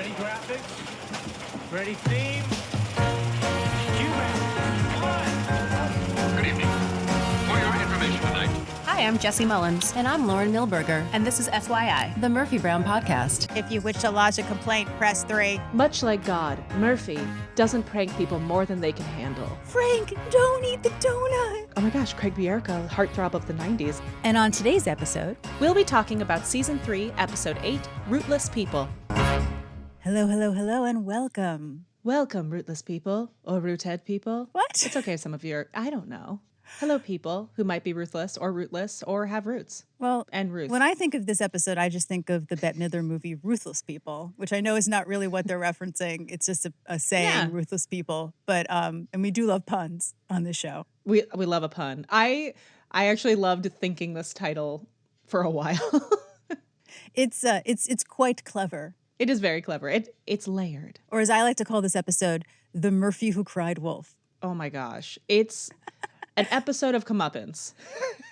Ready graphics? Ready theme? Good evening. For your information tonight. Hi, I'm Jesse Mullins. And I'm Lauren Milberger. And this is FYI, the Murphy Brown Podcast. If you wish to lodge a complaint, press 3. Much like God, Murphy doesn't prank people more than they can handle. Frank, don't eat the donut. Oh my gosh, Craig Bierko, heartthrob of the 90s. And on today's episode, we'll be talking about Season 3, Episode 8, Rootless People. Hello, hello, hello, and welcome. Welcome, rootless people, or roothead people. What? It's okay if some of you are, I don't know. Hello, people who might be ruthless, or have roots. Well, and Ruth. When I think of this episode, I just think of the Bette Midler movie Ruthless People, which I know is not really what they're referencing. It's just a saying, Ruthless People. But and we do love puns on this show. We love a pun. I actually loved thinking this title for a while. It's quite clever. It is very clever. It's layered. Or as I like to call this episode, The Murphy Who Cried Wolf. Oh my gosh. It's an episode of comeuppance.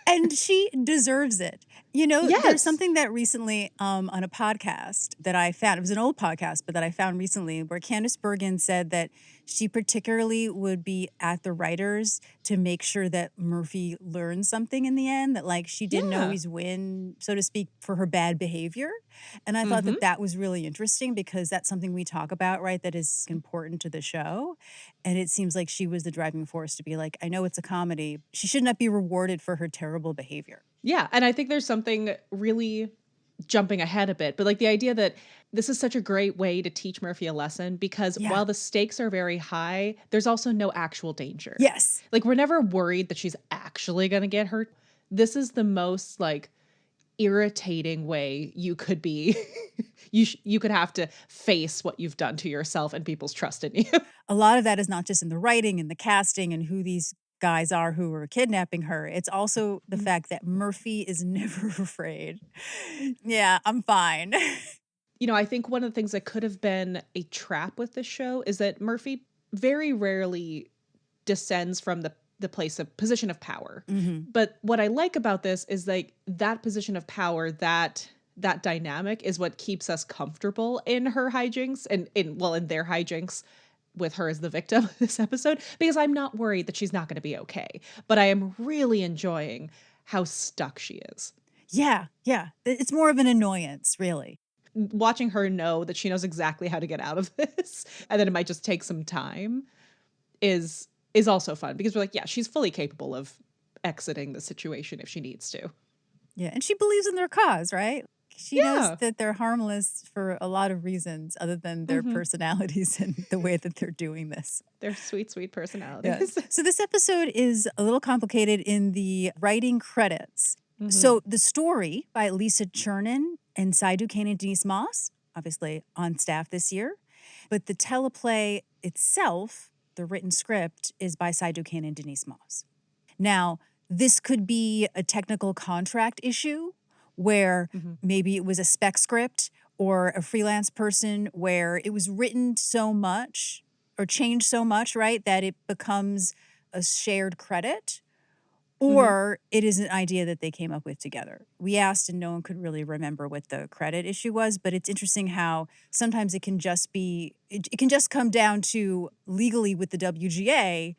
And she deserves it. You know, yes. There's something that recently on a podcast that I found, it was an old podcast, but that I found recently, where Candice Bergen said that she particularly would be at the writers to make sure that Murphy learned something in the end, that like she didn't always win, so to speak, for her bad behavior. And I thought that was really interesting because that's something we talk about, right, that is important to the show. And it seems like she was the driving force to be like, I know it's a comedy. She should not be rewarded for her terrible behavior. Yeah, and I think there's something really jumping ahead a bit, but like the idea that this is such a great way to teach Murphy a lesson because while the stakes are very high, there's also no actual danger. Yes. Like we're never worried that she's actually going to get hurt. This is the most like irritating way you could be. You could have to face what you've done to yourself and people's trust in you. A lot of that is not just in the writing and the casting and who these guys are who are kidnapping her. It's also the fact that Murphy is never afraid. Yeah, I'm fine. You know, I think one of the things that could have been a trap with this show is that Murphy very rarely descends from the place of position of power. But what I like about this is like that position of power, that dynamic is what keeps us comfortable in her hijinks and in their hijinks with her as the victim of this episode, because I'm not worried that she's not going to be okay. But I am really enjoying how stuck she is. Yeah. It's more of an annoyance, really. Watching her know that she knows exactly how to get out of this and that it might just take some time is also fun because we're like, yeah, she's fully capable of exiting the situation if she needs to. Yeah, and she believes in their cause, right? She knows that they're harmless for a lot of reasons other than their personalities and the way that they're doing this. Their sweet, sweet personalities. Yeah. So this episode is a little complicated in the writing credits. So the story by Lisa Chernin and Cy Duquesne and Denise Moss, obviously on staff this year. But the teleplay itself, the written script, is by Cy Duquesne and Denise Moss. Now, this could be a technical contract issue where maybe it was a spec script or a freelance person where it was written so much or changed so much, right, that it becomes a shared credit, or it is an idea that they came up with together. We asked and no one could really remember what the credit issue was, but it's interesting how sometimes it can just be, it can just come down to legally with the WGA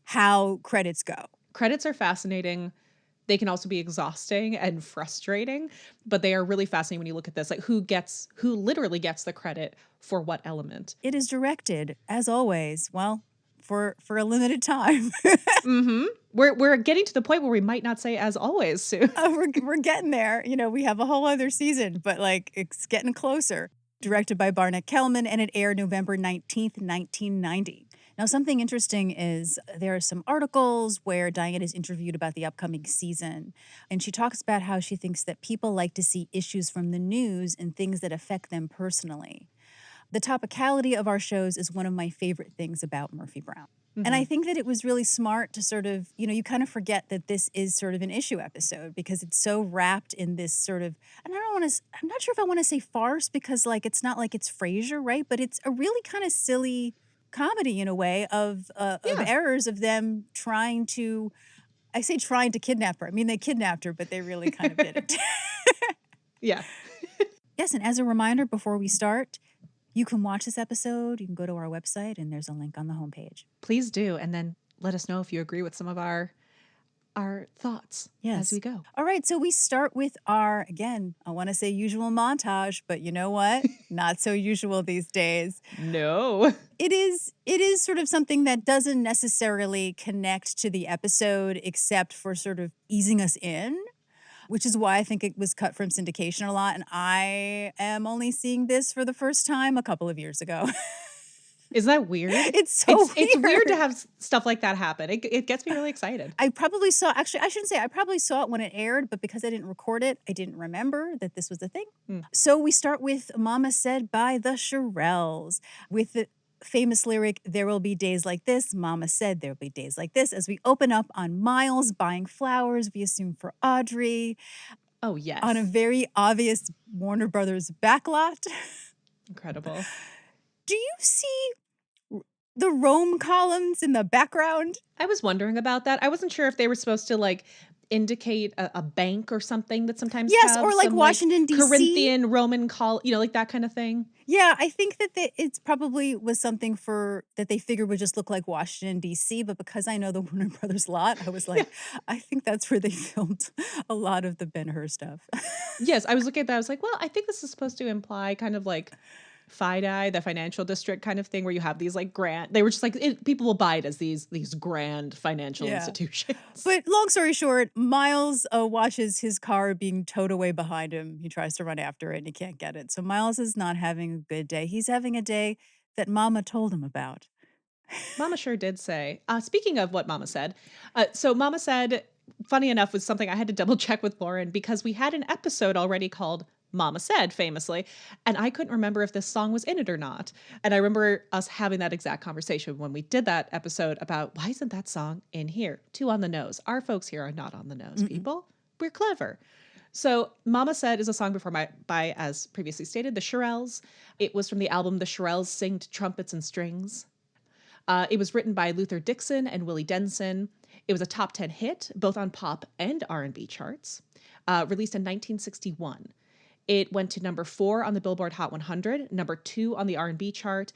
how credits go. Credits are fascinating. They can also be exhausting and frustrating, but they are really fascinating when you look at this, like who literally gets the credit for what element. It is directed, as always, well, for a limited time. We're getting to the point where we might not say as always soon. We're getting there. You know, we have a whole other season, but like it's getting closer. Directed by Barnett Kellman, and it aired November 19th, 1990. Now, something interesting is there are some articles where Diane is interviewed about the upcoming season, and she talks about how she thinks that people like to see issues from the news and things that affect them personally. The topicality of our shows is one of my favorite things about Murphy Brown. And I think that it was really smart to sort of, you know, you kind of forget that this is sort of an issue episode because it's so wrapped in this sort of, and I'm not sure if I want to say farce because like, it's not like it's Frasier, right? But it's a really kind of silly comedy in a way of errors of them trying to, I say trying to kidnap her. I mean, they kidnapped her, but they really kind of didn't. Yeah. Yes, and as a reminder before we start, You can watch this episode. You can go to our website, and there's a link on the homepage. Please do. And then let us know if you agree with some of our thoughts as we go. All right. So we start with our, again, I want to say usual montage, but you know what? Not so usual these days. No. It is sort of something that doesn't necessarily connect to the episode except for sort of easing us in, which is why I think it was cut from syndication a lot. And I am only seeing this for the first time a couple of years ago. Isn't that weird? It's It's weird to have stuff like that happen. It gets me really excited. I probably saw, actually, I shouldn't say, I probably saw it when it aired, but because I didn't record it, I didn't remember that this was a thing. So we start with Mama Said by the Shirelles with the famous lyric, "There will be days like this. Mama said there will be days like this," as we open up on Miles buying flowers, we assume for Audrey. Oh, yes. On a very obvious Warner Brothers backlot. Incredible. Do you see the Rome columns in the background? I was wondering about that. I wasn't sure if they were supposed to like indicate a bank or something that sometimes Yes, have or like some, Washington, D.C. Corinthian Roman like that kind of thing. Yeah, I think that it's probably was something for that they figured would just look like Washington, D.C. But because I know the Warner Brothers lot, I was like, I think that's where they filmed a lot of the Ben-Hur stuff. Yes, I was looking at that. I was like, well, I think this is supposed to imply kind of like FIDI, the financial district kind of thing, where you have these like they were just like, people will buy it as these grand financial institutions. But long story short, Miles watches his car being towed away behind him. He tries to run after it and he can't get it. So Miles is not having a good day. He's having a day that Mama told him about. Mama sure did say. Speaking of what Mama said, so Mama said, funny enough, was something I had to double check with Lauren because we had an episode already called Mama Said, famously, and I couldn't remember if this song was in it or not. And I remember us having that exact conversation when we did that episode about why isn't that song in here? Too on the nose. Our folks here are not on the nose, people. We're clever. So Mama Said is a song by, as previously stated, the Shirelles. It was from the album The Shirelles Sing to Trumpets and Strings. It was written by Luther Dixon and Willie Denson. It was a top 10 hit, both on pop and R&B charts, released in 1961. It went to number 4 on the Billboard Hot 100, number 2 on the R&B chart.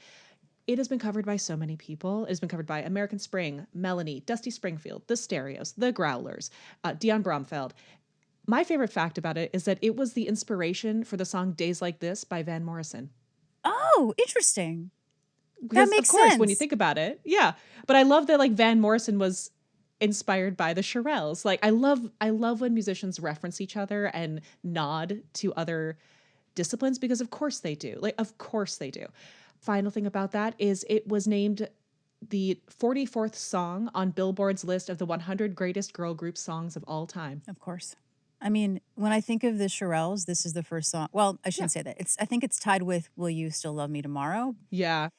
It has been covered by so many people. It has been covered by American Spring, Melanie, Dusty Springfield, The Stereos, The Growlers, Dion Bromfeld. My favorite fact about it is that it was the inspiration for the song Days Like This by Van Morrison. Oh, interesting. Because that makes of course, sense when you think about it. Yeah. But I love that like Van Morrison was inspired by the Shirelles. Like I love when musicians reference each other and nod to other disciplines because of course they do. Like of course they do. Final thing about that is it was named the 44th song on Billboard's list of the 100 greatest girl group songs of all time. Of course. I mean, when I think of the Shirelles, this is the first song. Well, I shouldn't say that. I think it's tied with Will You Still Love Me Tomorrow? Yeah.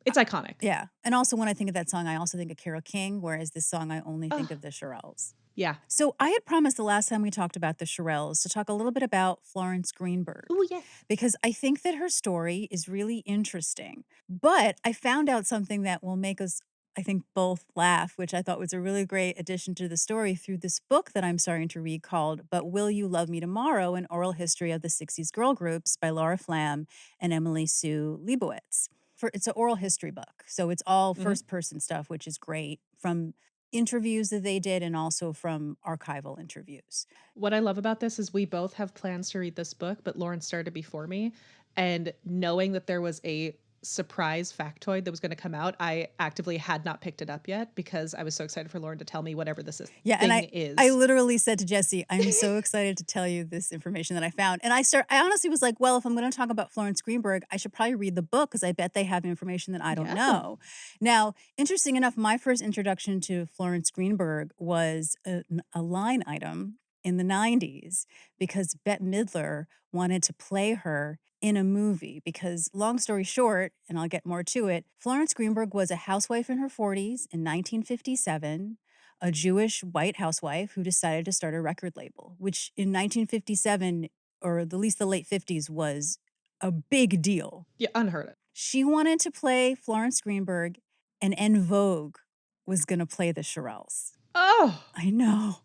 It's iconic. Yeah. And also when I think of that song, I also think of Carole King, whereas this song, I only think of the Shirelles. Yeah. So I had promised the last time we talked about the Shirelles to talk a little bit about Florence Greenberg. Oh, yes. Because I think that her story is really interesting. But I found out something that will make us, I think, both laugh, which I thought was a really great addition to the story through this book that I'm starting to read called But Will You Love Me Tomorrow? An Oral History of the 60s Girl Groups by Laura Flam and Emily Sue Leibowitz. It's an oral history book. So it's all first person stuff, which is great, from interviews that they did and also from archival interviews. What I love about this is we both have plans to read this book, but Lauren started before me. And knowing that there was a surprise factoid that was going to come out, I actively had not picked it up yet because I was so excited for Lauren to tell me whatever this is. Yeah, and I literally said to Jesi, I'm so excited to tell you this information that I found. And I honestly was like, well, if I'm going to talk about Florence Greenberg, I should probably read the book because I bet they have information that I don't know. Now, interesting enough, my first introduction to Florence Greenberg was a line item in the 90s because Bette Midler wanted to play her in a movie because, long story short, and I'll get more to it, Florence Greenberg was a housewife in her 40s in 1957, a Jewish white housewife who decided to start a record label, which in 1957, or at least the late 50s, was a big deal. Yeah, unheard of. She wanted to play Florence Greenberg, and En Vogue was going to play the Shirelles. Oh! I know.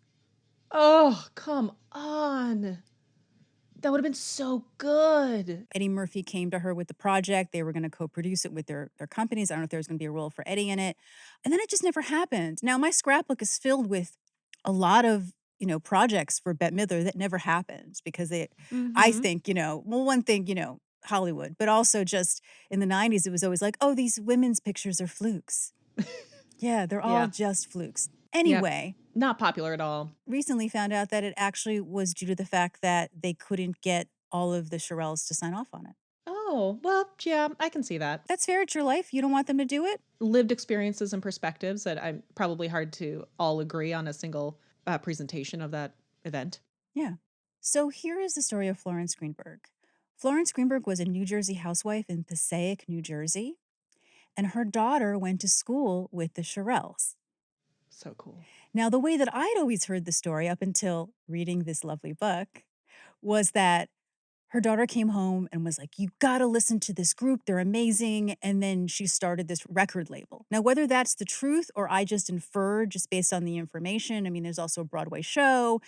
Oh, come on. That would have been so good. Eddie Murphy came to her with the project. They were going to co-produce it with their companies. I don't know if there was going to be a role for Eddie in it. And then it just never happened. Now my scrapbook is filled with a lot of, projects for Bette Midler that never happened because I think, one thing, Hollywood, but also just in the 90s, it was always like, oh, these women's pictures are flukes. Yeah, they're all Yeah. just flukes. Anyway, Not popular at all. recently found out that it actually was due to the fact that they couldn't get all of the Shirelles to sign off on it. Oh, well, yeah, I can see that. That's fair. It's your life. You don't want them to do it. Lived experiences and perspectives that I'm probably hard to all agree on a single presentation of that event. Yeah. So here is the story of Florence Greenberg. Florence Greenberg was a New Jersey housewife in Passaic, New Jersey, and her daughter went to school with the Shirelles. So cool. Now, the way that I'd always heard the story up until reading this lovely book was that her daughter came home and was like, you got to listen to this group. They're amazing. And then she started this record label. Now, whether that's the truth or I just inferred just based on the information, I mean, there's also a Broadway show,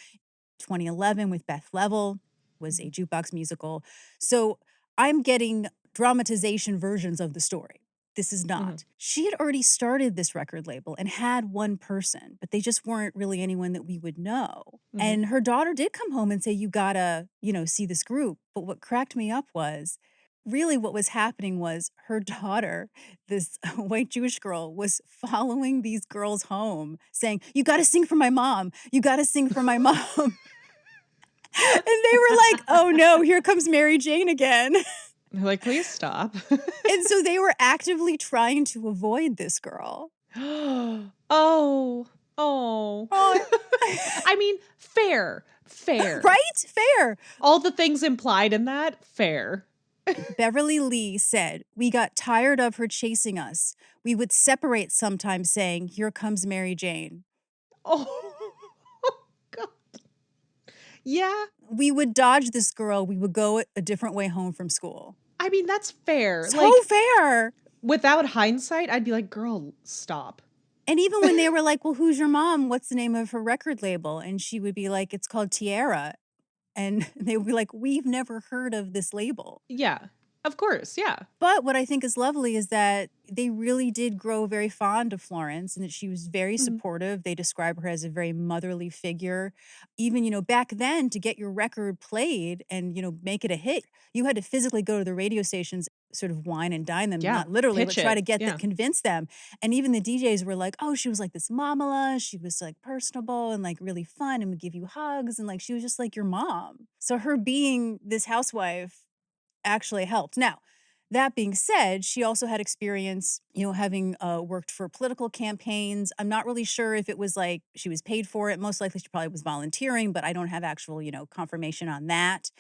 2011 with Beth Level was a jukebox musical. So I'm getting dramatization versions of the story. This is not. She had already started this record label and had one person, but they just weren't really anyone that we would know. And her daughter did come home and say, you gotta, see this group. But what cracked me up was really what was happening was her daughter, this white Jewish girl, was following these girls home saying, you gotta sing for my mom. You gotta sing for my mom. And they were like, oh no, here comes Mary Jane again. They're like, please stop. And so they were actively trying to avoid this girl. Oh. I mean, fair. Right? Fair. All the things implied in that, fair. Beverly Lee said, we got tired of her chasing us. We would separate sometimes saying, here comes Mary Jane. Oh, God. Yeah. We would dodge this girl. We would go a different way home from school. I mean, that's fair. So fair. Without hindsight, I'd be like, girl, stop. And even when they were like, well, who's your mom? What's the name of her record label? And she would be like, it's called Tierra. And they would be like, we've never heard of this label. Yeah, of course. Yeah. But what I think is lovely is that they really did grow very fond of Florence and that she was very supportive. They describe her as a very motherly figure. Even, back then to get your record played and, make it a hit, you had to physically go to the radio stations, sort of wine and dine them, not literally, but try to get them, convince them. And even the DJs were like, oh, she was like this mamala. She was like personable and like really fun and would give you hugs. And like, she was just like your mom. So her being this housewife actually helped. Now, that being said, she also had experience, having worked for political campaigns. I'm not really sure if it was like she was paid for it. Most likely she probably was volunteering, but I don't have actual, confirmation on that.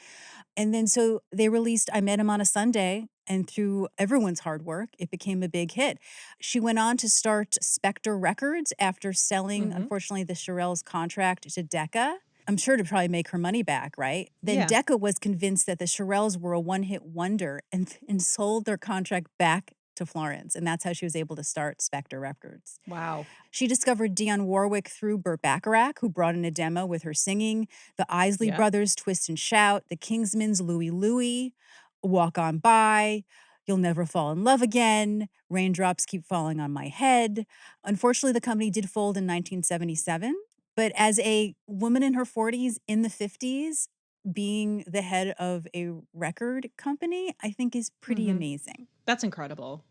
And then so they released I Met Him on a Sunday, and through everyone's hard work, it became a big hit. She went on to start Spectre Records after selling, unfortunately, the Shirelles contract to Decca. I'm sure to probably make her money back, right? Then Decca was convinced that the Shirelles were a one-hit wonder and sold their contract back to Florence. And that's how she was able to start Spectre Records. Wow. She discovered Dionne Warwick through Burt Bacharach, who brought in a demo with her singing, the Isley Brothers' Twist and Shout, the Kingsmen's Louie Louie, Walk On By, You'll Never Fall in Love Again, Raindrops Keep Falling on My Head. Unfortunately, the company did fold in 1977. But as a woman in her 40s, in the 50s, being the head of a record company, I think is pretty amazing. That's incredible.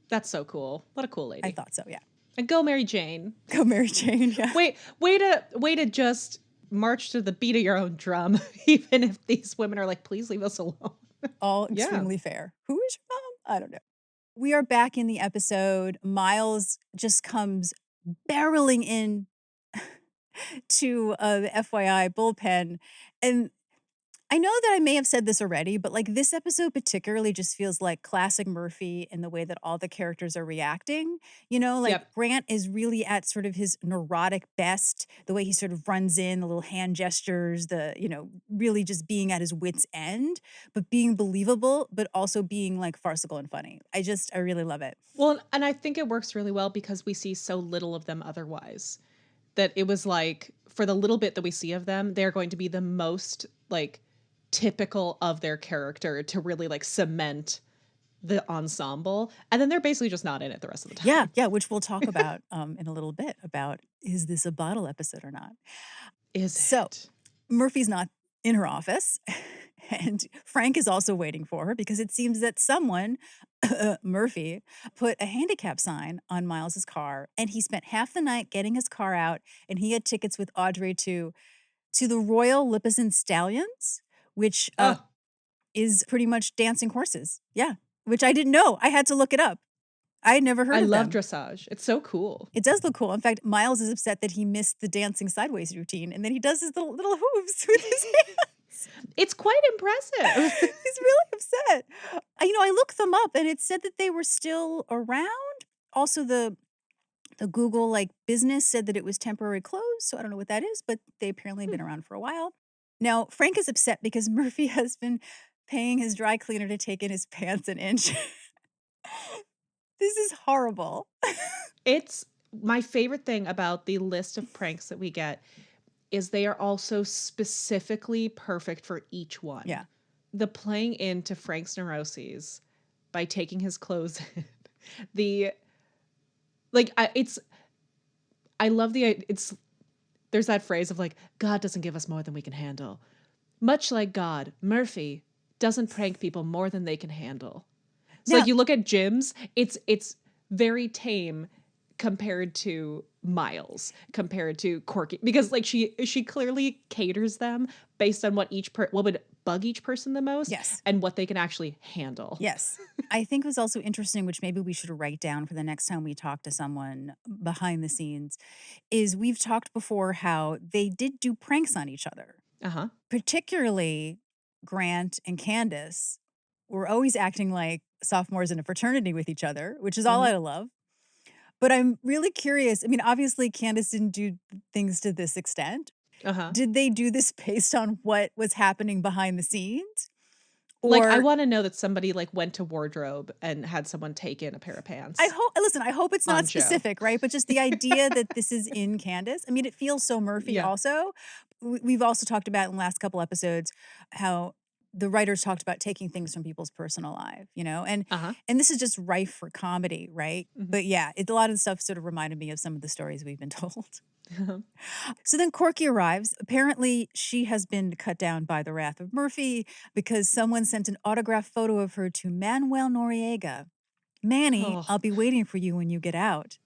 That's so cool. What a cool lady. I thought so, yeah. And go Mary Jane. Go Mary Jane, yeah. Way to just march to the beat of your own drum, even if these women are like, please leave us alone. All extremely fair. Who is your mom? I don't know. We are back in the episode. Miles just comes barreling in to the FYI bullpen. And I know that I may have said this already, but like this episode particularly just feels like classic Murphy in the way that all the characters are reacting. Grant is really at sort of his neurotic best, the way he sort of runs in, the little hand gestures, really just being at his wit's end, but being believable, but also being like farcical and funny. I really love it. Well, and I think it works really well because we see so little of them otherwise. That it was like, for the little bit that we see of them, they're going to be the most like typical of their character to really like cement the ensemble. And then they're basically just not in it the rest of the time. Yeah, which we'll talk about in a little bit about, is this a bottle episode or not? So it? Murphy's not in her office, and Frank is also waiting for her because it seems that someone, Murphy, put a handicap sign on Miles's car, and he spent half the night getting his car out, and he had tickets with Audrey to the Royal Lipizan Stallions, which Oh, is pretty much dancing horses. Yeah, which I didn't know. I had to look it up. I had never heard I of love them. dressage. It's so cool. It does look cool. In fact, Miles is upset that he missed the dancing sideways routine, and then he does his little hooves with his hands. It's quite impressive. He's really upset. I looked them up, and it said that they were still around. Also, the Google business said that it was temporarily closed, so I don't know what that is, but they apparently have been around for a while. Now, Frank is upset because Murphy has been paying his dry cleaner to take in his pants an inch. This is horrible. It's my favorite thing about the list of pranks that we get is they are also specifically perfect for each one. Yeah. The playing into Frank's neuroses by taking his clothes in. There's that phrase of God doesn't give us more than we can handle. Much like God, Murphy doesn't prank people more than they can handle. So Now- you look at Jim's, it's very tame compared to Miles, compared to Corky, because she clearly caters them based on what would bug each person the most, Yes. and what they can actually handle. Yes. I think it was also interesting, which maybe we should write down for the next time we talk to someone behind the scenes, is we've talked before how they did do pranks on each other. Uh-huh. Particularly Grant and Candace were always acting like sophomores in a fraternity with each other, which is all I love. But I'm really curious. I mean, obviously Candace didn't do things to this extent. Uh-huh. Did they do this based on what was happening behind the scenes? I want to know that somebody went to wardrobe and had someone take in a pair of pants. I hope it's On not Joe. specific, right? But just the idea that this is in Candace. I mean, it feels so Murphy Yeah. also. We've also talked about in the last couple episodes how the writers talked about taking things from people's personal life, and Uh-huh. and this is just rife for comedy, right? Mhm. But yeah, a lot of the stuff sort of reminded me of some of the stories we've been told. So then Corky arrives. Apparently, she has been cut down by the wrath of Murphy because someone sent an autographed photo of her to Manuel Noriega. Manny, Oh. I'll be waiting for you when you get out.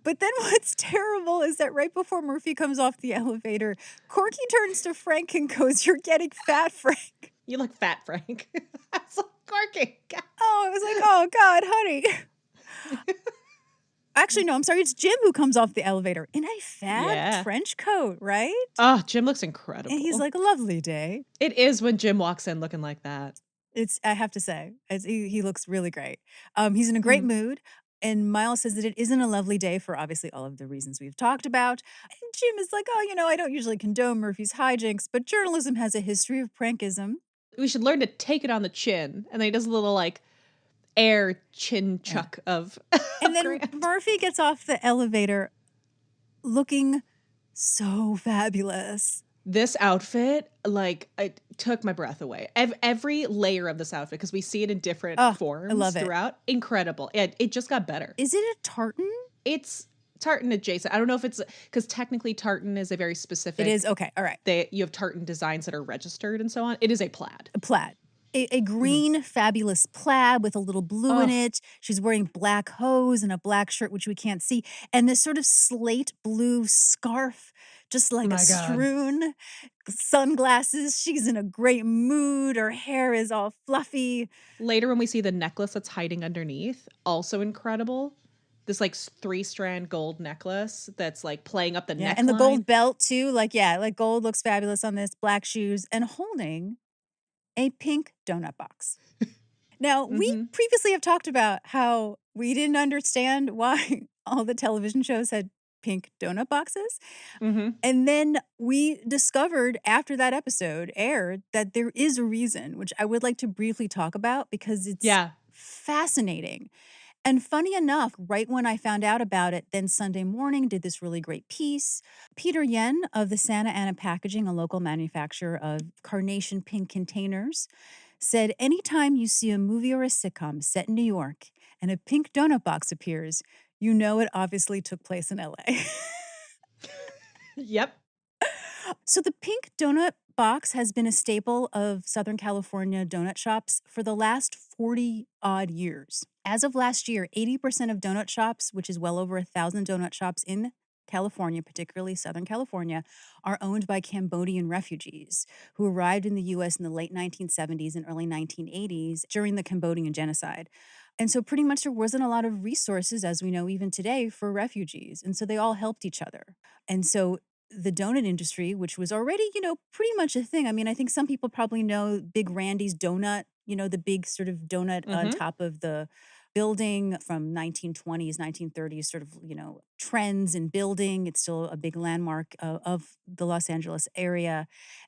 But then what's terrible is that right before Murphy comes off the elevator, Corky turns to Frank and goes, "You're getting fat, Frank." You look fat, Frank. That's so Corky. Oh, I was like, oh, God, honey. Actually, no, I'm sorry. It's Jim who comes off the elevator in a fat trench coat, right? Oh, Jim looks incredible. And he's like, "A lovely day." It is when Jim walks in looking like that. I have to say, he looks really great. He's in a great mood. And Miles says that it isn't a lovely day for obviously all of the reasons we've talked about. And Jim is like, "Oh, I don't usually condone Murphy's hijinks, but journalism has a history of prankism." We should learn to take it on the chin. And then he does a little air chin chuck of. And then Grant. Murphy gets off the elevator looking so fabulous. This outfit, it took my breath away. Every layer of this outfit, because we see it in different forms love it. throughout. Incredible. It just got better. Is it a tartan? It's tartan adjacent. I don't know if it's because technically tartan is a very specific. It is. Okay. All right. You have tartan designs that are registered and so on. It is a plaid. A plaid. A green, fabulous plaid with a little blue in it. She's wearing black hose and a black shirt, which we can't see. And this sort of slate blue scarf, just like my a God. strewn. Sunglasses. She's in a great mood. Her hair is all fluffy. Later, when we see the necklace that's hiding underneath, also incredible. This 3-strand gold necklace that's playing up the neckline. And the gold belt too. Gold looks fabulous on this. Black shoes and holding a pink donut box. Now, we previously have talked about how we didn't understand why all the television shows had pink donut boxes. And then we discovered after that episode aired that there is a reason, which I would like to briefly talk about because it's fascinating. And funny enough, right when I found out about it, then Sunday Morning did this really great piece. Peter Yen of the Santa Ana Packaging, a local manufacturer of carnation pink containers, said anytime you see a movie or a sitcom set in New York and a pink donut box appears, you know it obviously took place in LA. Yep. So the pink donut box has been a staple of Southern California donut shops for the last 40 odd years. As of last year, 80% of donut shops, which is well over 1,000 donut shops in California, particularly Southern California, are owned by Cambodian refugees who arrived in the US in the late 1970s and early 1980s during the Cambodian genocide. And so pretty much there wasn't a lot of resources, as we know even today, for refugees. And so they all helped each other. And so the donut industry, which was already, pretty much a thing. I mean, I think some people probably know Big Randy's donut, the big sort of donut on top of the building from 1920s, 1930s, sort of, trends in building. It's still a big landmark of the Los Angeles area.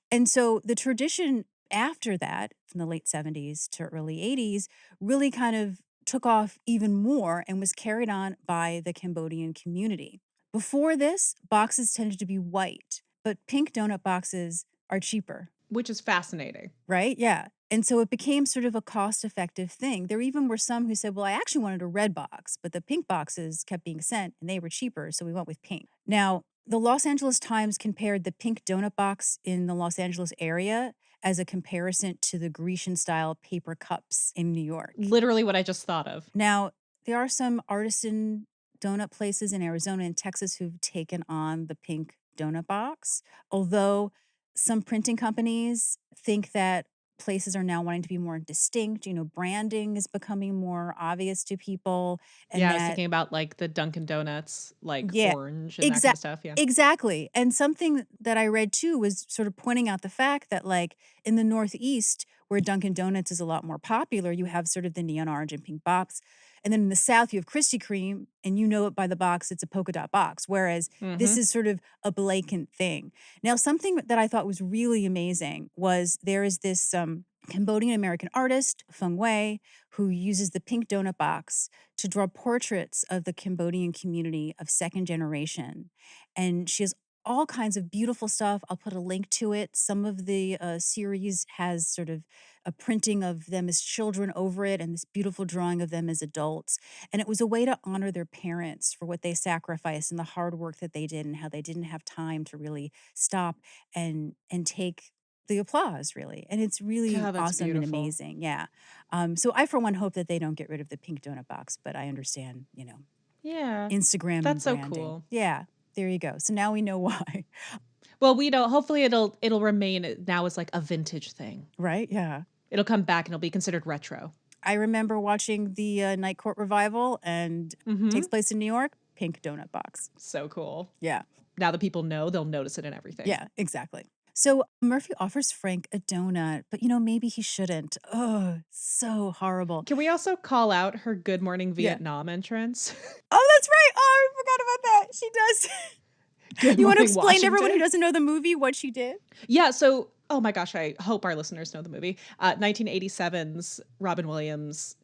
And so the tradition after that, from the late 70s to early 80s, really kind of took off even more and was carried on by the Cambodian community. Before this, boxes tended to be white, but pink donut boxes are cheaper. Which is fascinating. Right? Yeah. And so it became sort of a cost-effective thing. There even were some who said, well, I actually wanted a red box, but the pink boxes kept being sent and they were cheaper, so we went with pink. Now, the Los Angeles Times compared the pink donut box in the Los Angeles area as a comparison to the Grecian-style paper cups in New York. Literally what I just thought of. Now, there are some artisan donut places in Arizona and Texas who've taken on the pink donut box, although some printing companies think that places are now wanting to be more distinct. Branding is becoming more obvious to people. And I was thinking about like the Dunkin' Donuts, like orange and that kind of stuff. Yeah, exactly. And something that I read too was sort of pointing out the fact that like in the Northeast, where Dunkin' Donuts is a lot more popular, you have sort of the neon orange and pink box. And then in the South, you have Krispy Kreme, and you know it by the box, it's a polka dot box, whereas this is sort of a blatant thing. Now, something that I thought was really amazing was there is this Cambodian-American artist, Feng Wei, who uses the pink donut box to draw portraits of the Cambodian community of second generation. And she has all kinds of beautiful stuff. I'll put a link to it. Some of the series has sort of a printing of them as children over it and this beautiful drawing of them as adults. And it was a way to honor their parents for what they sacrificed and the hard work that they did and how they didn't have time to really stop and take the applause, really. And it's really awesome and amazing. Yeah. So I, for one, hope that they don't get rid of the pink donut box, but I understand, Yeah. Instagram That's and so branding. cool. Yeah. There you go. So now we know why. Well, we don't. Hopefully, it'll remain now as like a vintage thing. Right? Yeah. It'll come back and it'll be considered retro. I remember watching the Night Court revival, and takes place in New York. Pink donut box. So cool. Yeah. Now that people know, they'll notice it in everything. Yeah. Exactly. So Murphy offers Frank a donut, but maybe he shouldn't. Oh, so horrible. Can we also call out her Good Morning Vietnam entrance? Oh, that's right. Oh, I forgot about that. She does. You want to explain to everyone who doesn't know the movie what she did? Yeah. So, oh my gosh, I hope our listeners know the movie. 1987's Robin Williams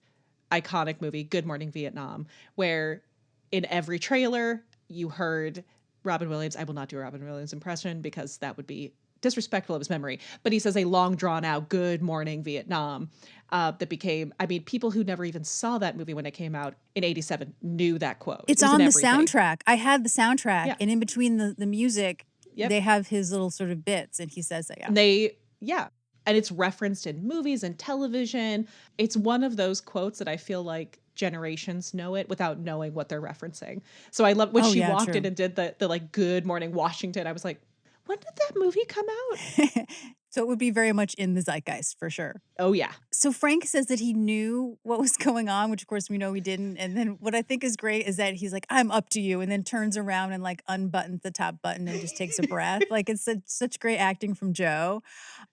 iconic movie, Good Morning Vietnam, where in every trailer you heard Robin Williams. I will not do a Robin Williams impression because that would be disrespectful of his memory, but he says a long drawn out Good Morning Vietnam that became, people who never even saw that movie when it came out in 87 knew that quote. It's on the soundtrack. I had the soundtrack, and in between the music, they have his little sort of bits, and he says that. And it's referenced in movies and television. It's one of those quotes that I feel like generations know it without knowing what they're referencing. So I love when she walked in and did the like Good Morning Washington. I was like, when did that movie come out? So it would be very much in the zeitgeist for sure. Oh, yeah. So Frank says that he knew what was going on, which of course we know he didn't. And then what I think is great is that he's like, I'm up to you. And then turns around and like unbuttons the top button and just takes a breath. Like it's such great acting from Joe.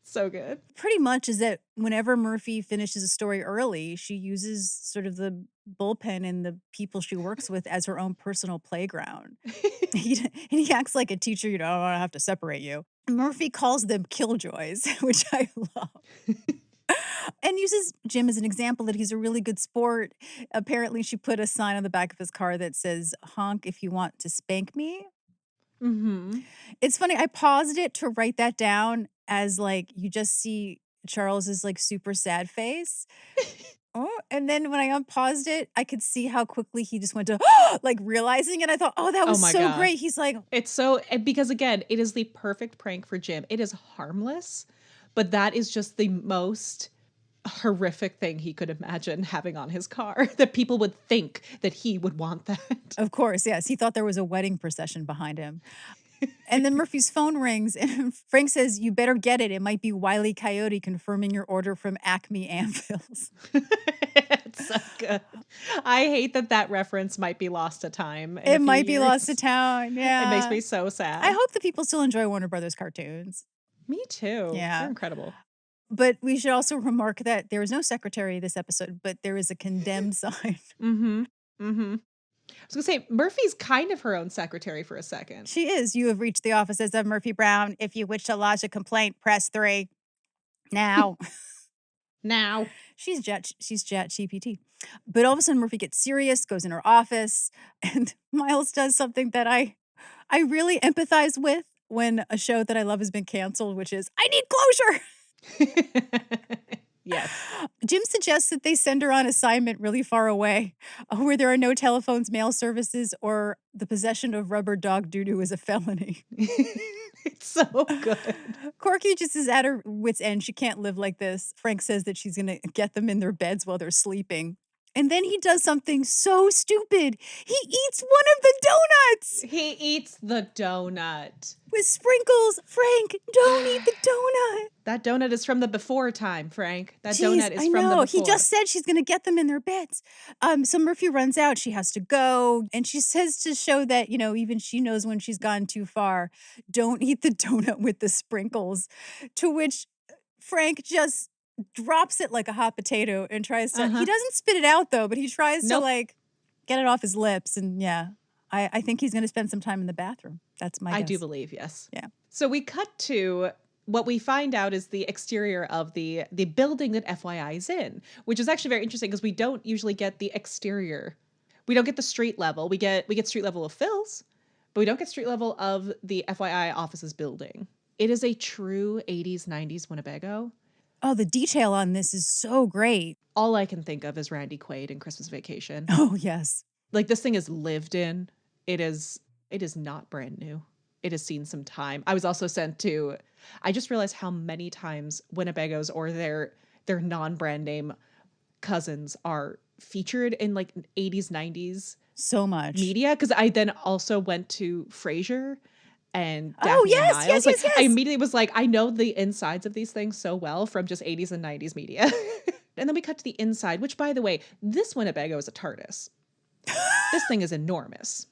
So good. Pretty much is that whenever Murphy finishes a story early, she uses sort of the bullpen and the people she works with as her own personal playground. He acts like a teacher, I don't have to separate you. Murphy calls them killjoys, which I love. And uses Jim as an example that he's a really good sport. Apparently, she put a sign on the back of his car that says, "Honk if you want to spank me." Mm-hmm. It's funny. I paused it to write that down as like you just see Charles's like super sad face. Oh, and then when I unpaused it, I could see how quickly he just went to like realizing it. I thought, oh, that Oh was my so God. great. He's like, It's so, because again, it is the perfect prank for Jim. It is harmless, but that is just the most horrific thing he could imagine having on his car, that people would think that he would want that. of course, yes. He thought there was a wedding procession behind him. And then Murphy's phone rings and Frank says, "You better get it. It might be Wile E. Coyote confirming your order from Acme Anvils." It's so good. I hate that reference might be lost to time. In a It few might be years. lost to town. Yeah. It makes me so sad. I hope that people still enjoy Warner Brothers cartoons. Me too. Yeah. They're incredible. But we should also remark that there is no secretary this episode, but there is a condemned sign. Mm-hmm. Mm-hmm. I was gonna say, Murphy's kind of her own secretary for a second. She is. "You have reached the offices of Murphy Brown. If you wish to lodge a complaint, press 3. Now." Now. She's Chat GPT. But all of a sudden Murphy gets serious, goes in her office, and Miles does something that I really empathize with when a show that I love has been canceled, which is, "I need closure." Yes. Jim suggests that they send her on assignment really far away, where there are no telephones, mail services, or the possession of rubber dog doo-doo is a felony. It's so good. Corky just is at her wit's end. She can't live like this. Frank says that she's going to get them in their beds while they're sleeping. And then he does something so stupid. He eats one of the donuts He eats the donut. with sprinkles. Frank, don't eat the donut. That donut is from the before time, Frank. That Jeez, donut is I from the know. before. He just said she's going to get them in their beds. So Murphy runs out. She has to go. And she says, to show that, even she knows when she's gone too far, "Don't eat the donut with the sprinkles." To which Frank just drops it like a hot potato and tries to, he doesn't spit it out though, but he tries to Nope. like get it off his lips. And yeah, I think he's going to spend some time in the bathroom. That's my guess. I do believe, yes. Yeah. So we cut to what we find out is the exterior of the building that FYI is in, which is actually very interesting because we don't usually get the exterior. We don't get the street level. We get street level of Phil's, but we don't get street level of the FYI offices building. It is a true 80s, 90s Winnebago. Oh, the detail on this is so great. All I can think of is Randy Quaid in Christmas Vacation. Oh, yes. Like, this thing is lived in. It is not brand new. It has seen some time. I was also sent to, I just realized how many times Winnebagos or their non-brand name cousins are featured in like 80s, 90s So much. media. Because I then also went to Frasier and Oh, Daphne yes, and yes, Niles. Like, yes, I yes. immediately was like, I know the insides of these things so well from just 80s and 90s media. And then we cut to the inside, which, by the way, this Winnebago is a TARDIS. This thing is enormous.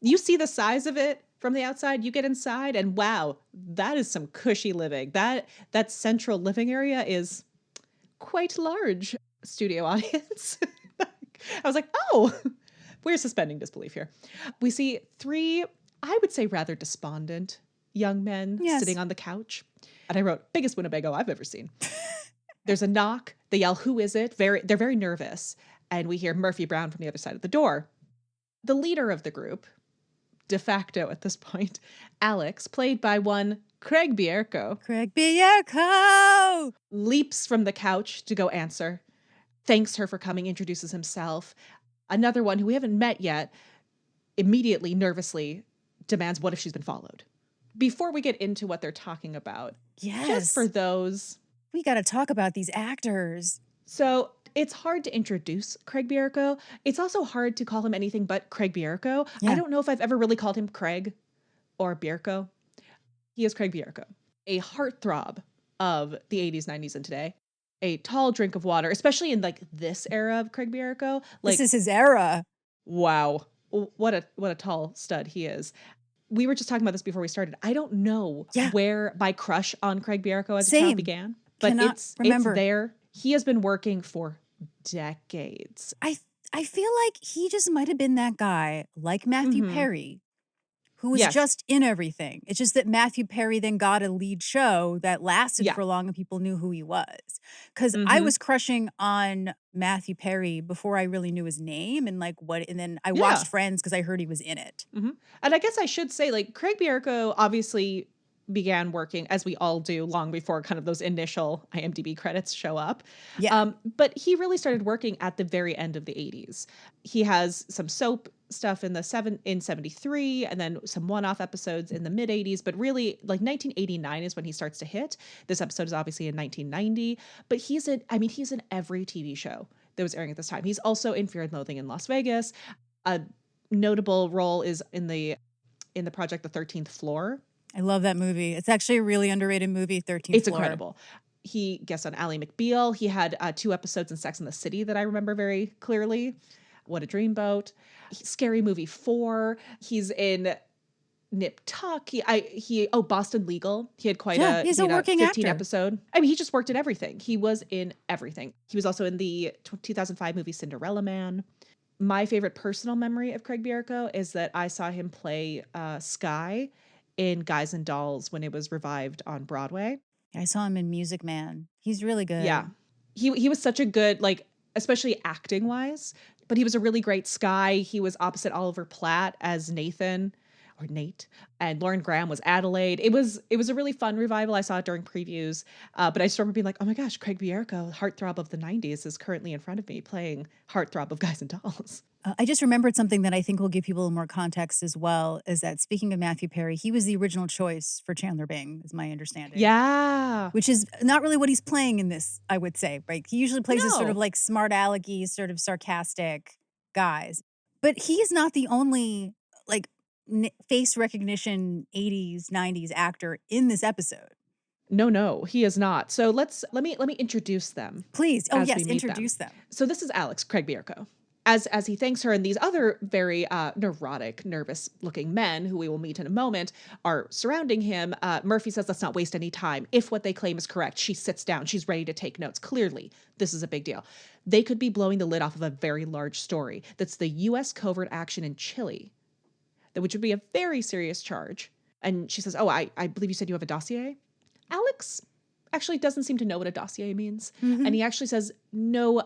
You see the size of it from the outside, you get inside, and wow, that is some cushy living. That central living area is quite large, studio audience. I was like, oh, we're suspending disbelief here. We see 3, I would say rather despondent young men sitting on the couch. And I wrote, biggest Winnebago I've ever seen. There's a knock. They yell, "Who is it?" They're very nervous. And we hear Murphy Brown from the other side of the door. The leader of the group, de facto at this point, Alex, played by one Craig Bierko, Craig Bierko! leaps from the couch to go answer, thanks her for coming, introduces himself. Another one who we haven't met yet immediately, nervously demands, what if she's been followed? Before we get into what they're talking about, Yes. just for those. We got to talk about these actors. So it's hard to introduce Craig Bierko. It's also hard to call him anything but Craig Bierko. Yeah. I don't know if I've ever really called him Craig or Bierko. He is Craig Bierko, a heartthrob of the 80s, 90s, and today. A tall drink of water, especially in like this era of Craig Bierko. Like, This is his era. wow, what a tall stud he is. We were just talking about this before we started. I don't know where my crush on Craig Bierko as a child began, but Cannot remember. it's there. He has been working for decades. I feel like he just might have been that guy, like Matthew Mhm. Perry, who was Yes. just in everything. It's just that Matthew Perry then got a lead show that lasted Yeah. for long and people knew who he was. Because I Mhm. was crushing on Matthew Perry before I really knew his name and and then I Yeah. watched Friends because I heard he was in it. And I guess I should say, like, Craig Bierko obviously began working, as we all do, long before kind of those initial IMDb credits show up. Yeah. But he really started working at the very end of the 80s. He has some soap stuff in 73 and then some one-off episodes in the mid 80s, but really like 1989 is when he starts to hit. This episode is obviously in 1990, but he's in every TV show that was airing at this time. He's also in Fear and Loathing in Las Vegas. A notable role is in the project The 13th Floor. I love that movie. It's actually a really underrated movie, 13th It's Floor. incredible. He guests on Ally McBeal. He had 2 episodes in Sex and the City that I remember very clearly. What a Dreamboat. Scary Movie 4. He's in Nip Tuck. Boston Legal. He had quite he's a working 15 actor. episode. I mean, he just worked in everything. He was in everything. He was also in the 2005 movie Cinderella Man. My favorite personal memory of Craig Bierko is that I saw him play Sky in Guys and Dolls when it was revived on Broadway. I saw him in Music Man. He's really good. Yeah. He was such a good, like, especially acting wise, but he was a really great Sky. He was opposite Oliver Platt as Nathan or Nate, and Lauren Graham was Adelaide. It was a really fun revival. I saw it during previews, but I just remember being like, oh my gosh, Craig Bierko, heartthrob of the 90s, is currently in front of me playing heartthrob of Guys and Dolls. I just remembered something that I think will give people a little more context as well, is that speaking of Matthew Perry, he was the original choice for Chandler Bing, is my understanding. Yeah. Which is not really what he's playing in this, I would say, right? He usually plays this sort No. of like smart alecky, sort of sarcastic guys. But he's not the only like face recognition 80s, 90s actor in this episode. No, he is not. So let me introduce them. Please. Oh, as yes, we meet introduce them. So this is Alex, Craig Bierko. As he thanks her, and these other very neurotic, nervous-looking men, who we will meet in a moment, are surrounding him, Murphy says, let's not waste any time. If what they claim is correct, she sits down. She's ready to take notes. Clearly, this is a big deal. They could be blowing the lid off of a very large story. That's the U.S. covert action in Chile, which would be a very serious charge. And she says, oh, I believe you said you have a dossier? Alex actually doesn't seem to know what a dossier means. And he actually says, no,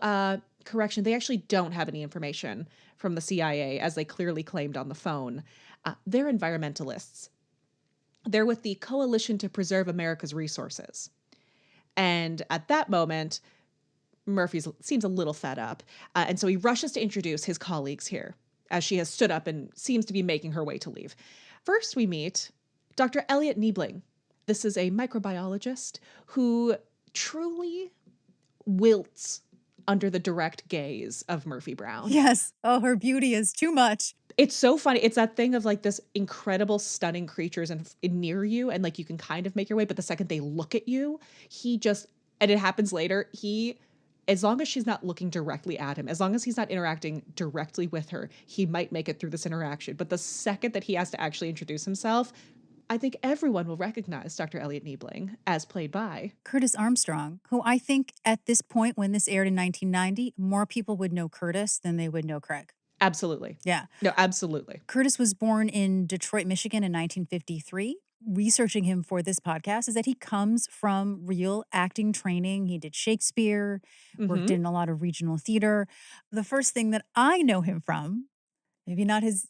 correction, they actually don't have any information from the CIA, as they clearly claimed on the phone. They're environmentalists. They're with the Coalition to Preserve America's Resources. And at that moment, Murphy seems a little fed up. And so he rushes to introduce his colleagues here, as she has stood up and seems to be making her way to leave. First, we meet Dr. Elliot Niebling. This is a microbiologist who truly wilts under the direct gaze of Murphy Brown. Yes. Oh, her beauty is too much. It's so funny. It's that thing of like this incredible, stunning creatures and near you, and like you can kind of make your way, but the second they look at you, and it happens later, as long as she's not looking directly at him, as long as he's not interacting directly with her, he might make it through this interaction. But the second that he has to actually introduce himself, I think everyone will recognize Dr. Elliot Niebling, as played by Curtis Armstrong, who I think at this point, when this aired in 1990, more people would know Curtis than they would know Craig. Absolutely. Yeah. No, absolutely. Curtis was born in Detroit, Michigan in 1953. Researching him for this podcast is that he comes from real acting training. He did Shakespeare, worked in a lot of regional theater. The first thing that I know him from, maybe not his,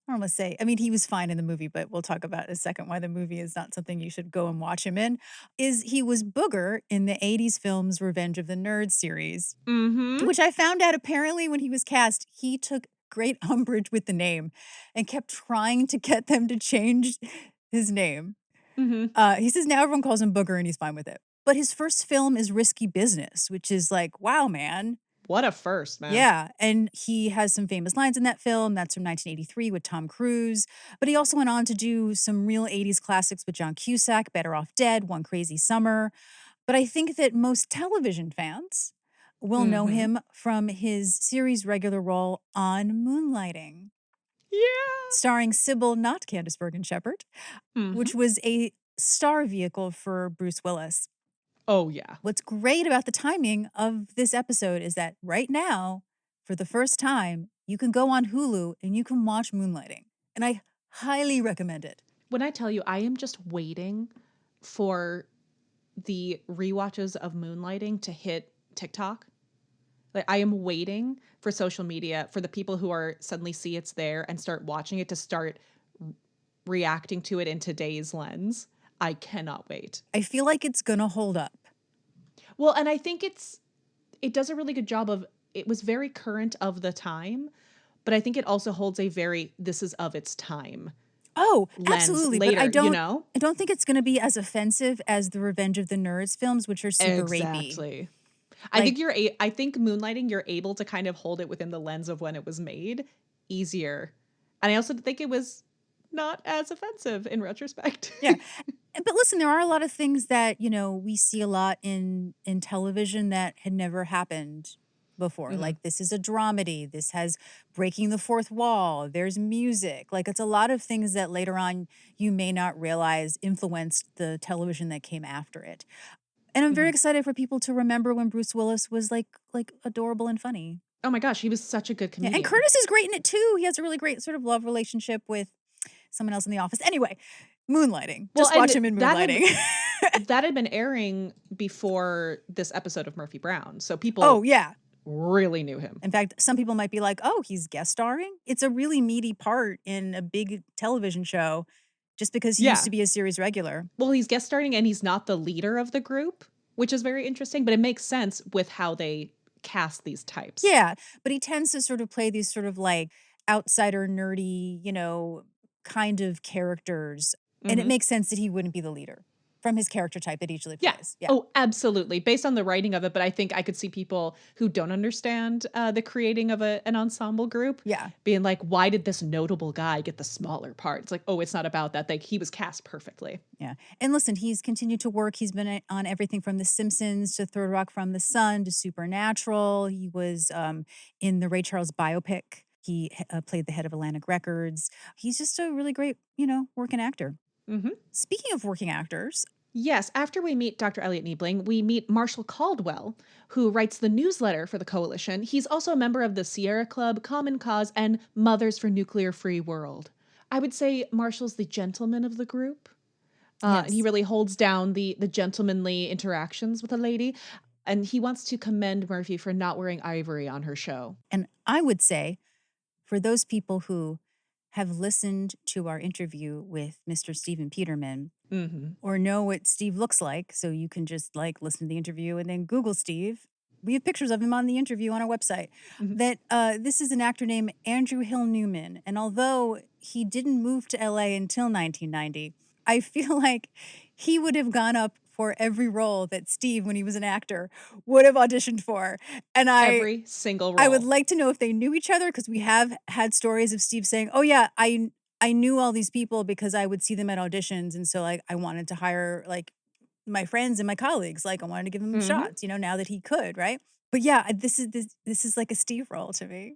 I don't want to say, I mean, he was fine in the movie, but we'll talk about in a second why the movie is not something you should go and watch him in, is he was Booger in the 80s film's Revenge of the Nerds series, which I found out apparently when he was cast, he took great umbrage with the name and kept trying to get them to change his name. He says now everyone calls him Booger and he's fine with it. But his first film is Risky Business, which is like, wow, man. What a first, man. Yeah, and he has some famous lines in that film. That's from 1983 with Tom Cruise. But he also went on to do some real 80s classics with John Cusack, Better Off Dead, One Crazy Summer. But I think that most television fans will know him from his series regular role on Moonlighting. Yeah. Starring Sybil, not Candice Bergen Shepherd, which was a star vehicle for Bruce Willis. Oh, yeah. What's great about the timing of this episode is that right now, for the first time, you can go on Hulu and you can watch Moonlighting. And I Highly recommend it. When I tell you, I am just waiting for the rewatches of Moonlighting to hit TikTok. Like, I am waiting for social media, for the people who are suddenly see it's there and start watching it to start reacting to it in today's lens. I cannot wait. I feel like it's going to hold up. Well, and I think it does a really good job of, it was very current of the time, but I think it also holds a very, this is of its time. Oh, lens absolutely. later, But I don't, you know? I don't think it's going to be as offensive as the Revenge of the Nerds films, which are super rapey. Exactly. I think I think Moonlighting, you're able to kind of hold it within the lens of when it was made easier. And I also think it was not as offensive in retrospect. Yeah. But listen, there are a lot of things that, we see a lot in television that had never happened before. Like, this is a dramedy. This has breaking the fourth wall. There's music. Like, it's a lot of things that later on you may not realize influenced the television that came after it. And I'm very excited for people to remember when Bruce Willis was like adorable and funny. Oh my gosh, he was such a good comedian. And Curtis is great in it too. He has a really great sort of love relationship with someone else in the office. Anyway, Moonlighting. Just watch him in Moonlighting. That had been airing before this episode of Murphy Brown. So people really knew him. In fact, some people might be like, oh, he's guest starring? It's a really meaty part in a big television show just because he used to be a series regular. Well, he's guest starring and he's not the leader of the group, which is very interesting, but it makes sense with how they cast these types. Yeah, but he tends to sort of play these sort of like outsider, nerdy, kind of characters. And it makes sense that he wouldn't be the leader from his character type that he usually plays. Yeah. Oh, absolutely. Based on the writing of it, but I think I could see people who don't understand the creating of an ensemble group being like, why did this notable guy get the smaller part? It's like, oh, it's not about that. He was cast perfectly. Yeah. And listen, he's continued to work. He's been on everything from The Simpsons to Third Rock from the Sun to Supernatural. He was in the Ray Charles biopic. He played the head of Atlantic Records. He's just a really great, working actor. Speaking of working actors. Yes, after we meet Dr. Elliot Niebling, we meet Marshall Caldwell, who writes the newsletter for the coalition. He's also a member of the Sierra Club, Common Cause, and Mothers for Nuclear Free World. I would say Marshall's the gentleman of the group. And he really holds down the gentlemanly interactions with a lady. And he wants to commend Murphy for not wearing ivory on her show. And I would say, for those people who have listened to our interview with Mr. Stephen Peterman or know what Steve looks like, so you can just listen to the interview and then Google Steve. We have pictures of him on the interview on our website. That this is an actor named Andrew Hill Newman. And although he didn't move to LA until 1990, I feel like he would have gone up for every role that Steve, when he was an actor, would have auditioned for. And every single role. I would like to know if they knew each other, because we have had stories of Steve saying, oh yeah, I knew all these people because I would see them at auditions. And so I wanted to hire my friends and my colleagues. I wanted to give them shots, now that he could, right? But yeah, this is like a Steve role to me.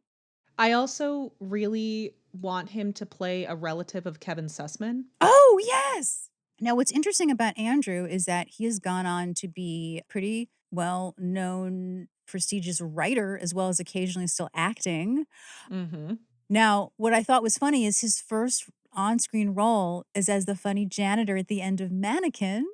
I also really want him to play a relative of Kevin Sussman. Oh, yes. Now, what's interesting about Andrew is that he has gone on to be pretty well-known, prestigious writer, as well as occasionally still acting. Now, what I thought was funny is his first on-screen role is as the funny janitor at the end of Mannequin.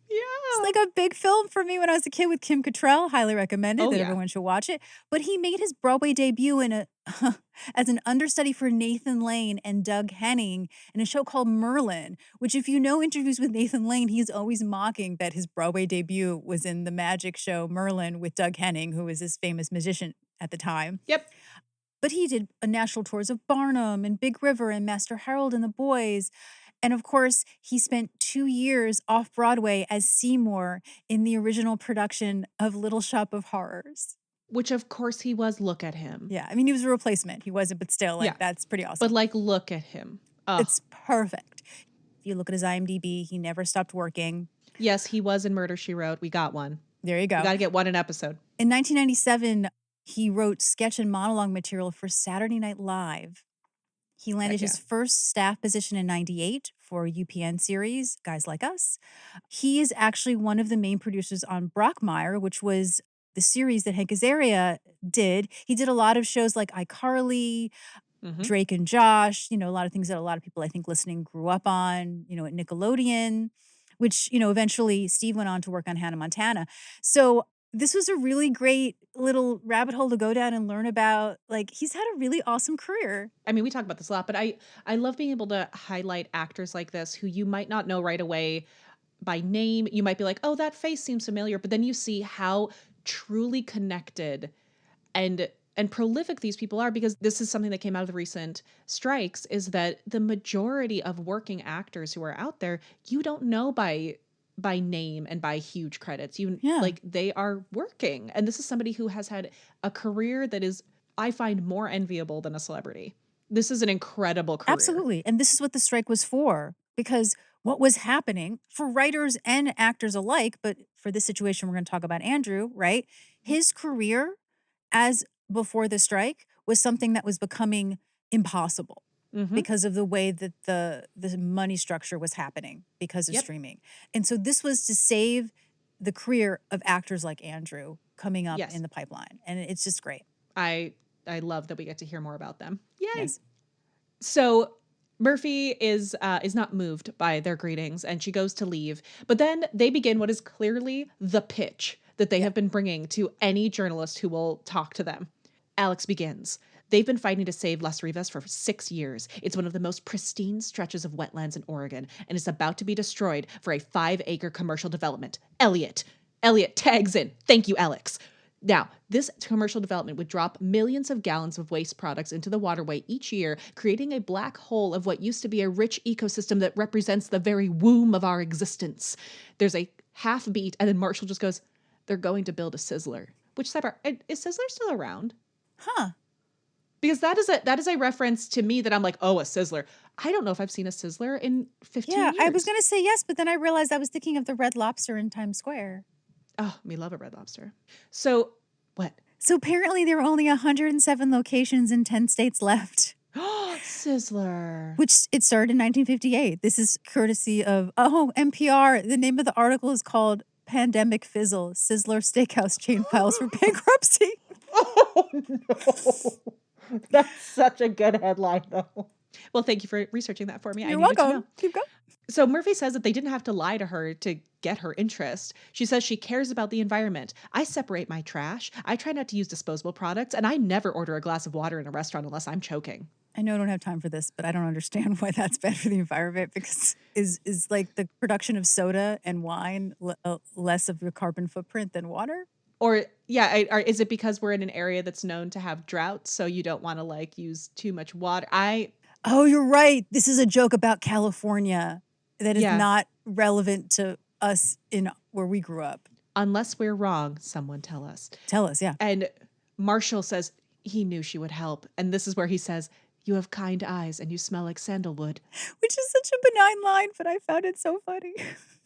Yeah. It's a big film for me when I was a kid with Kim Cattrall. Highly recommended that everyone should watch it. But he made his Broadway debut as an understudy for Nathan Lane and Doug Henning in a show called Merlin, which, if you know interviews with Nathan Lane, he's always mocking that his Broadway debut was in the magic show Merlin with Doug Henning, who was this famous magician at the time. Yep. But he did national tours of Barnum and Big River and Master Harold and the Boys. And of course, he spent 2 years off Broadway as Seymour in the original production of Little Shop of Horrors. Which, of course, he was. Look at him. Yeah. I mean, he was a replacement. He wasn't, but still, that's pretty awesome. But, look at him. It's perfect. If you look at his IMDb, he never stopped working. Yes, he was in Murder, She Wrote. We got one. There you go. We got to get one an episode. In 1997, he wrote sketch and monologue material for Saturday Night Live. He landed his first staff position in 98 for UPN series, Guys Like Us. He is actually one of the main producers on Brockmire, which was the series that Hank Azaria did. He did a lot of shows like iCarly. Drake and Josh, a lot of things that a lot of people I think listening grew up on, at Nickelodeon, which, eventually Steve went on to work on Hannah Montana. So this was a really great little rabbit hole to go down and learn about. Like, he's had a really awesome career. I mean, we talk about this a lot, but I love being able to highlight actors like this who you might not know right away by name. You might be like, oh, that face seems familiar, but then you see how truly connected and prolific these people are, because this is something that came out of the recent strikes, is that the majority of working actors who are out there, you don't know by name and by huge credits. Like, they are working. And this is somebody who has had a career that is, I find, more enviable than a celebrity. This is an incredible career. Absolutely. And this is what the strike was for, because what was happening for writers and actors alike, but for this situation, we're going to talk about Andrew, right? His career as before the strike was something that was becoming impossible because of the way that the money structure was happening because of streaming. And so this was to save the career of actors like Andrew coming up in the pipeline. And it's just great. I love that we get to hear more about them. Yay. Yes. So Murphy is not moved by their greetings, and she goes to leave. But then they begin what is clearly the pitch that they have been bringing to any journalist who will talk to them. Alex begins. They've been fighting to save Las Rivas for 6 years. It's one of the most pristine stretches of wetlands in Oregon, and it's about to be destroyed for a 5-acre commercial development. Elliot tags in. Thank you, Alex. Now, this commercial development would drop millions of gallons of waste products into the waterway each year, creating a black hole of what used to be a rich ecosystem that represents the very womb of our existence. There's a half beat, and then Marshall just goes, they're going to build a Sizzler. Which sidebar, is Sizzler still around? Huh. Because that is a reference to me that I'm like, oh, a Sizzler. I don't know if I've seen a Sizzler in 15 years. Yeah, I was going to say yes, but then I realized I was thinking of the Red Lobster in Times Square. Oh, me love a Red Lobster. So, what? So apparently there are only 107 locations in 10 states left. Sizzler. Which it started in 1958. This is courtesy of, NPR. The name of the article is called Pandemic Fizzle. Sizzler Steakhouse Chain Files for Bankruptcy. Oh, no. That's such a good headline, though. Well, thank you for researching that for me. You're I needed welcome. to know. Keep going. So Murphy says that they didn't have to lie to her to get her interest. She says she cares about the environment. I separate my trash. I try not to use disposable products, and I never order a glass of water in a restaurant unless I'm choking. I know I don't have time for this, but I don't understand why that's bad for the environment, because is like the production of soda and wine less of a carbon footprint than water? Or is it because we're in an area that's known to have droughts, so you don't want to use too much water? Oh, you're right. This is a joke about California that is not relevant to us in where we grew up. Unless we're wrong, someone tell us. Tell us, yeah. And Marshall says he knew she would help. And this is where he says, you have kind eyes and you smell like sandalwood. Which is such a benign line, but I found it so funny.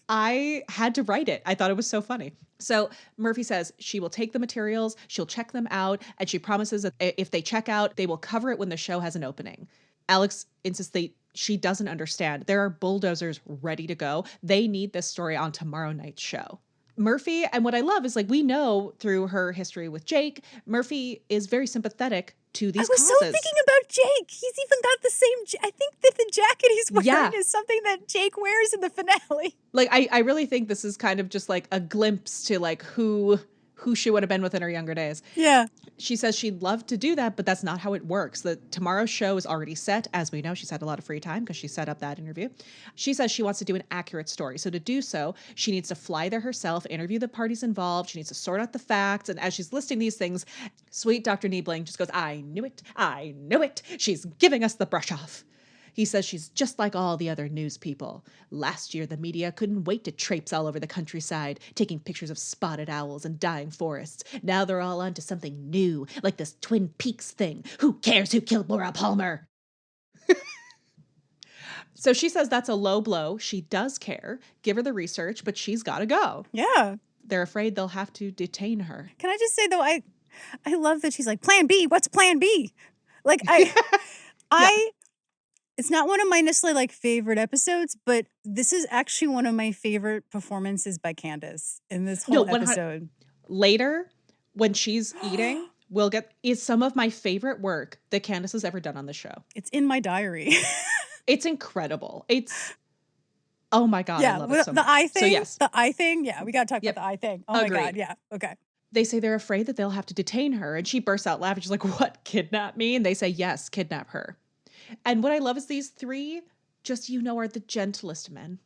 I had to write it. I thought it was so funny. So Murphy says she will take the materials, she'll check them out, and she promises that if they check out, they will cover it when the show has an opening. Alex insists she doesn't understand. There are bulldozers ready to go. They need this story on tomorrow night's show. Murphy, and what I love is we know through her history with Jake, Murphy is very sympathetic to these causes. I was so thinking about Jake. He's even got the same, I think that the jacket he's wearing is something that Jake wears in the finale. I really think this is kind of just a glimpse to who she would have been with in her younger days. Yeah. She says she'd love to do that, but that's not how it works. Tomorrow's show is already set. As we know, she's had a lot of free time because she set up that interview. She says she wants to do an accurate story. So to do so, she needs to fly there herself, interview the parties involved. She needs to sort out the facts. And as she's listing these things, sweet Dr. Niebling just goes, I knew it. I knew it. She's giving us the brush off. He says she's just like all the other news people. Last year, the media couldn't wait to traipse all over the countryside, taking pictures of spotted owls and dying forests. Now they're all onto something new, like this Twin Peaks thing. Who cares who killed Laura Palmer? So she says that's a low blow. She does care. Give her the research, but she's got to go. Yeah. They're afraid they'll have to detain her. Can I just say, though, I love that she's like, Plan B, what's Plan B? It's not one of my necessarily favorite episodes, but this is actually one of my favorite performances by Candace in this whole episode. Later, when she's eating is some of my favorite work that Candace has ever done on the show. It's in my diary. It's incredible. Oh my God, I love it so much. The eye thing? So yes. The eye thing? Yeah, we got to talk Yep. about the eye thing. Oh my Agreed. God, yeah, okay. They say they're afraid that they'll have to detain her, and she bursts out laughing. She's like, what, kidnap me? And they say, yes, kidnap her. And what I love is these three, just, are the gentlest men.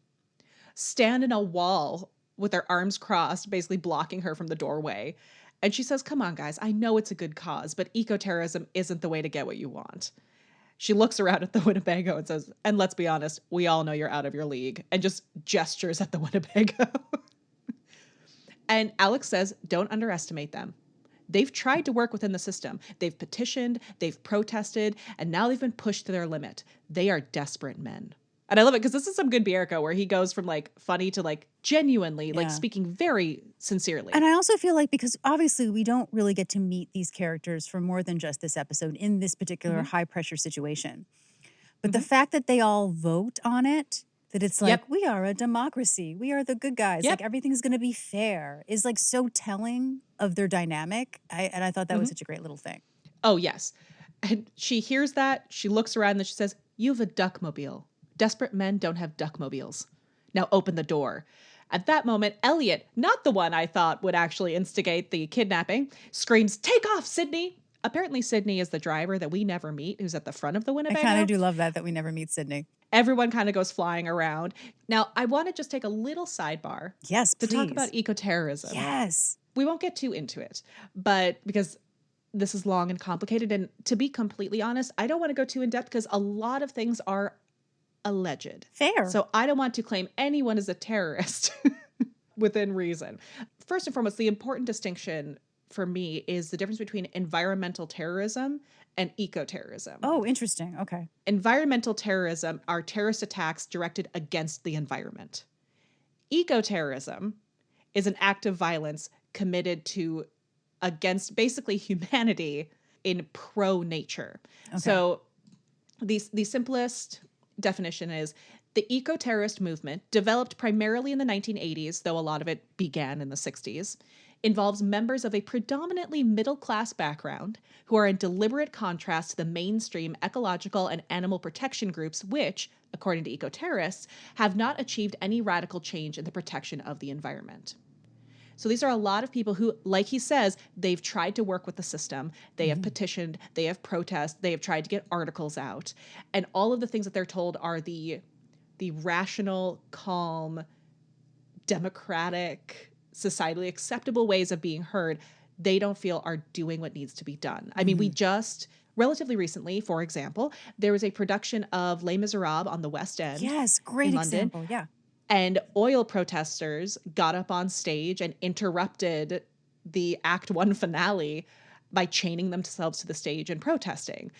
Stand in a wall with their arms crossed, basically blocking her from the doorway. And she says, come on, guys, I know it's a good cause, but eco-terrorism isn't the way to get what you want. She looks around at the Winnebago and says, and let's be honest, we all know you're out of your league, and just gestures at the Winnebago. And Alex says, don't underestimate them. They've tried to work within the system. They've petitioned, they've protested, and now they've been pushed to their limit. They are desperate men. And I love it because this is some good Bierko where he goes from like funny to like genuinely, like speaking very sincerely. And I also feel like, because obviously we don't really get to meet these characters for more than just this episode in this particular high pressure situation. But the fact that they all vote on it, that it's like, we are a democracy, we are the good guys, like everything's going to be fair, is like so telling of their dynamic. And I thought that was such a great little thing. Oh, yes. And she hears that, she looks around and she says, you have a duckmobile. Desperate men don't have duckmobiles. Now open the door. At that moment, Elliot, not the one I thought would actually instigate the kidnapping, screams, take off, Sydney. Apparently Sydney is the driver that we never meet, who's at the front of the Winnebago. I kind of do love that we never meet Sydney. Everyone kind of goes flying around. Now, I want to just take a little sidebar. Yes, please. To talk about eco-terrorism. Yes. We won't get too into it, but because this is long and complicated, and to be completely honest, I don't want to go too in depth because a lot of things are alleged. Fair. So I don't want to claim anyone is a terrorist within reason. First and foremost, the important distinction for me is the difference between environmental terrorism and eco-terrorism. Oh, interesting. Okay. Environmental terrorism are terrorist attacks directed against the environment. Eco-terrorism is an act of violence committed against basically humanity in pro-nature. Okay. So the simplest definition is the eco-terrorist movement, developed primarily in the 1980s, though a lot of it began in the 60s, involves members of a predominantly middle-class background who are in deliberate contrast to the mainstream ecological and animal protection groups which, according to eco-terrorists, have not achieved any radical change in the protection of the environment. So these are a lot of people who, like he says, they've tried to work with the system. They have petitioned, they have protested, they have tried to get articles out. And all of the things that they're told are the rational, calm, democratic, societally acceptable ways of being heard, they don't feel are doing what needs to be done. I mean, we just, relatively recently, for example, there was a production of Les Miserables on the West End. Yes, great in London, example, yeah. And oil protesters got up on stage and interrupted the Act 1 finale by chaining themselves to the stage and protesting.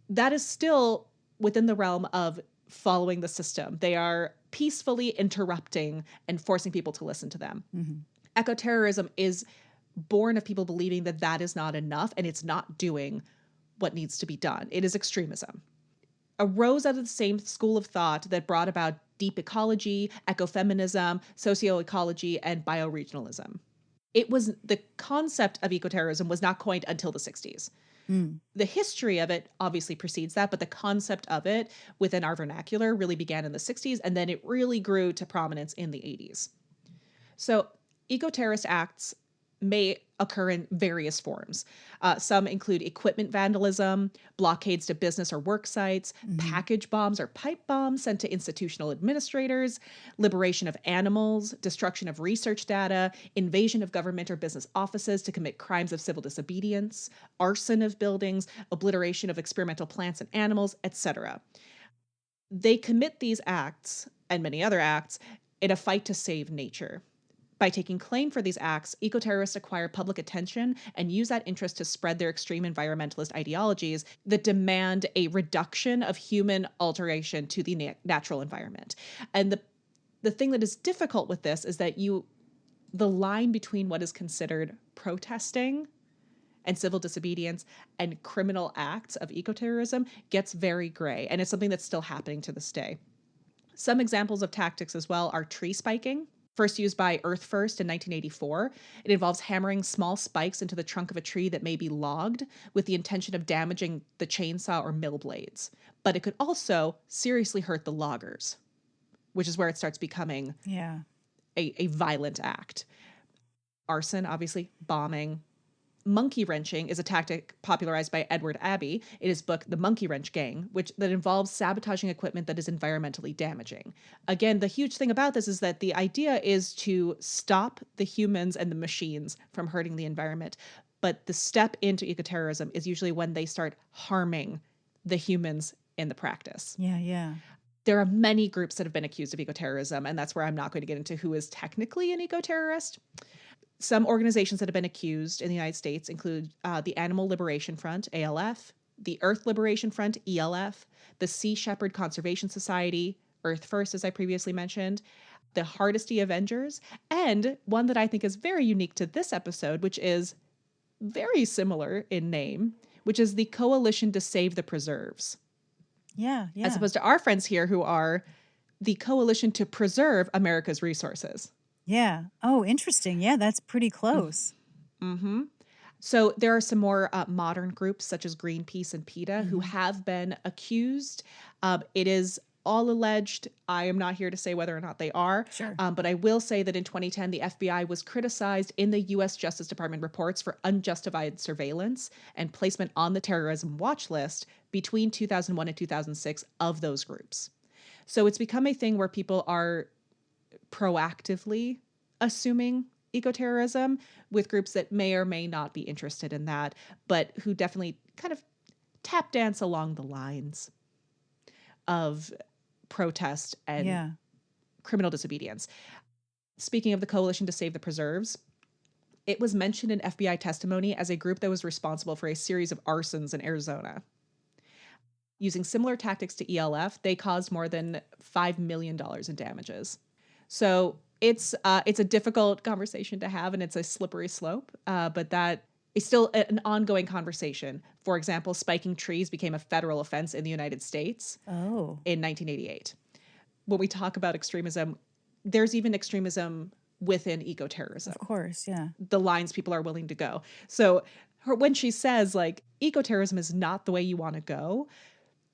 That is still within the realm of following the system. They are peacefully interrupting and forcing people to listen to them. Eco-terrorism is born of people believing that that is not enough and it's not doing what needs to be done. It is extremism. Arose out of the same school of thought that brought about deep ecology, ecofeminism, socioecology, and bioregionalism. The concept of ecoterrorism was not coined until the 60s. The history of it obviously precedes that, but the concept of it within our vernacular really began in the 60s, and then it really grew to prominence in the 80s. So eco-terrorist acts may occur in various forms. Some include equipment vandalism, blockades to business or work sites, package bombs or pipe bombs sent to institutional administrators, liberation of animals, destruction of research data, invasion of government or business offices to commit crimes of civil disobedience, arson of buildings, obliteration of experimental plants and animals, etc. They commit these acts, and many other acts, in a fight to save nature. By taking claim for these acts, eco-terrorists acquire public attention and use that interest to spread their extreme environmentalist ideologies that demand a reduction of human alteration to the natural environment. And the thing that is difficult with this is that the line between what is considered protesting and civil disobedience and criminal acts of eco-terrorism gets very gray, and it's something that's still happening to this day. Some examples of tactics as well are tree spiking. first used by Earth First in 1984. It involves hammering small spikes into the trunk of a tree that may be logged with the intention of damaging the chainsaw or mill blades. But it could also seriously hurt the loggers, which is where it starts becoming a violent act. Arson, obviously, bombing. Monkey wrenching is a tactic popularized by Edward Abbey in his book The Monkey Wrench Gang, that involves sabotaging equipment that is environmentally damaging. Again, the huge thing about this is that the idea is to stop the humans and the machines from hurting the environment. But the step into eco-terrorism is usually when they start harming the humans in the practice. Yeah. There are many groups that have been accused of eco-terrorism, and that's where I'm not going to get into who is technically an eco-terrorist. Some organizations that have been accused in the United States include the Animal Liberation Front, ALF, the Earth Liberation Front, ELF, the Sea Shepherd Conservation Society, Earth First, as I previously mentioned, the Hardesty Avengers, and one that I think is very unique to this episode, which is very similar in name, which is the Coalition to Save the Preserves. Yeah. As opposed to our friends here who are the Coalition to Preserve America's Resources. Yeah. Oh, interesting. Yeah, that's pretty close. Mm-hmm. So there are some more modern groups such as Greenpeace and PETA who have been accused. It is all alleged. I am not here to say whether or not they are. Sure. But I will say that in 2010, the FBI was criticized in the U.S. Justice Department reports for unjustified surveillance and placement on the terrorism watch list between 2001 and 2006 of those groups. So it's become a thing where people are proactively assuming eco-terrorism with groups that may or may not be interested in that, but who definitely kind of tap dance along the lines of protest and criminal disobedience. Speaking of the Coalition to Save the Preserves, it was mentioned in FBI testimony as a group that was responsible for a series of arsons in Arizona. Using similar tactics to ELF, they caused more than $5 million in damages. So it's a difficult conversation to have, and it's a slippery slope, but that is still an ongoing conversation. For example, spiking trees became a federal offense in the United States in 1988. When we talk about extremism, there's even extremism within eco-terrorism. Of course, yeah. The lines people are willing to go. So when she says, like, eco-terrorism is not the way you want to go,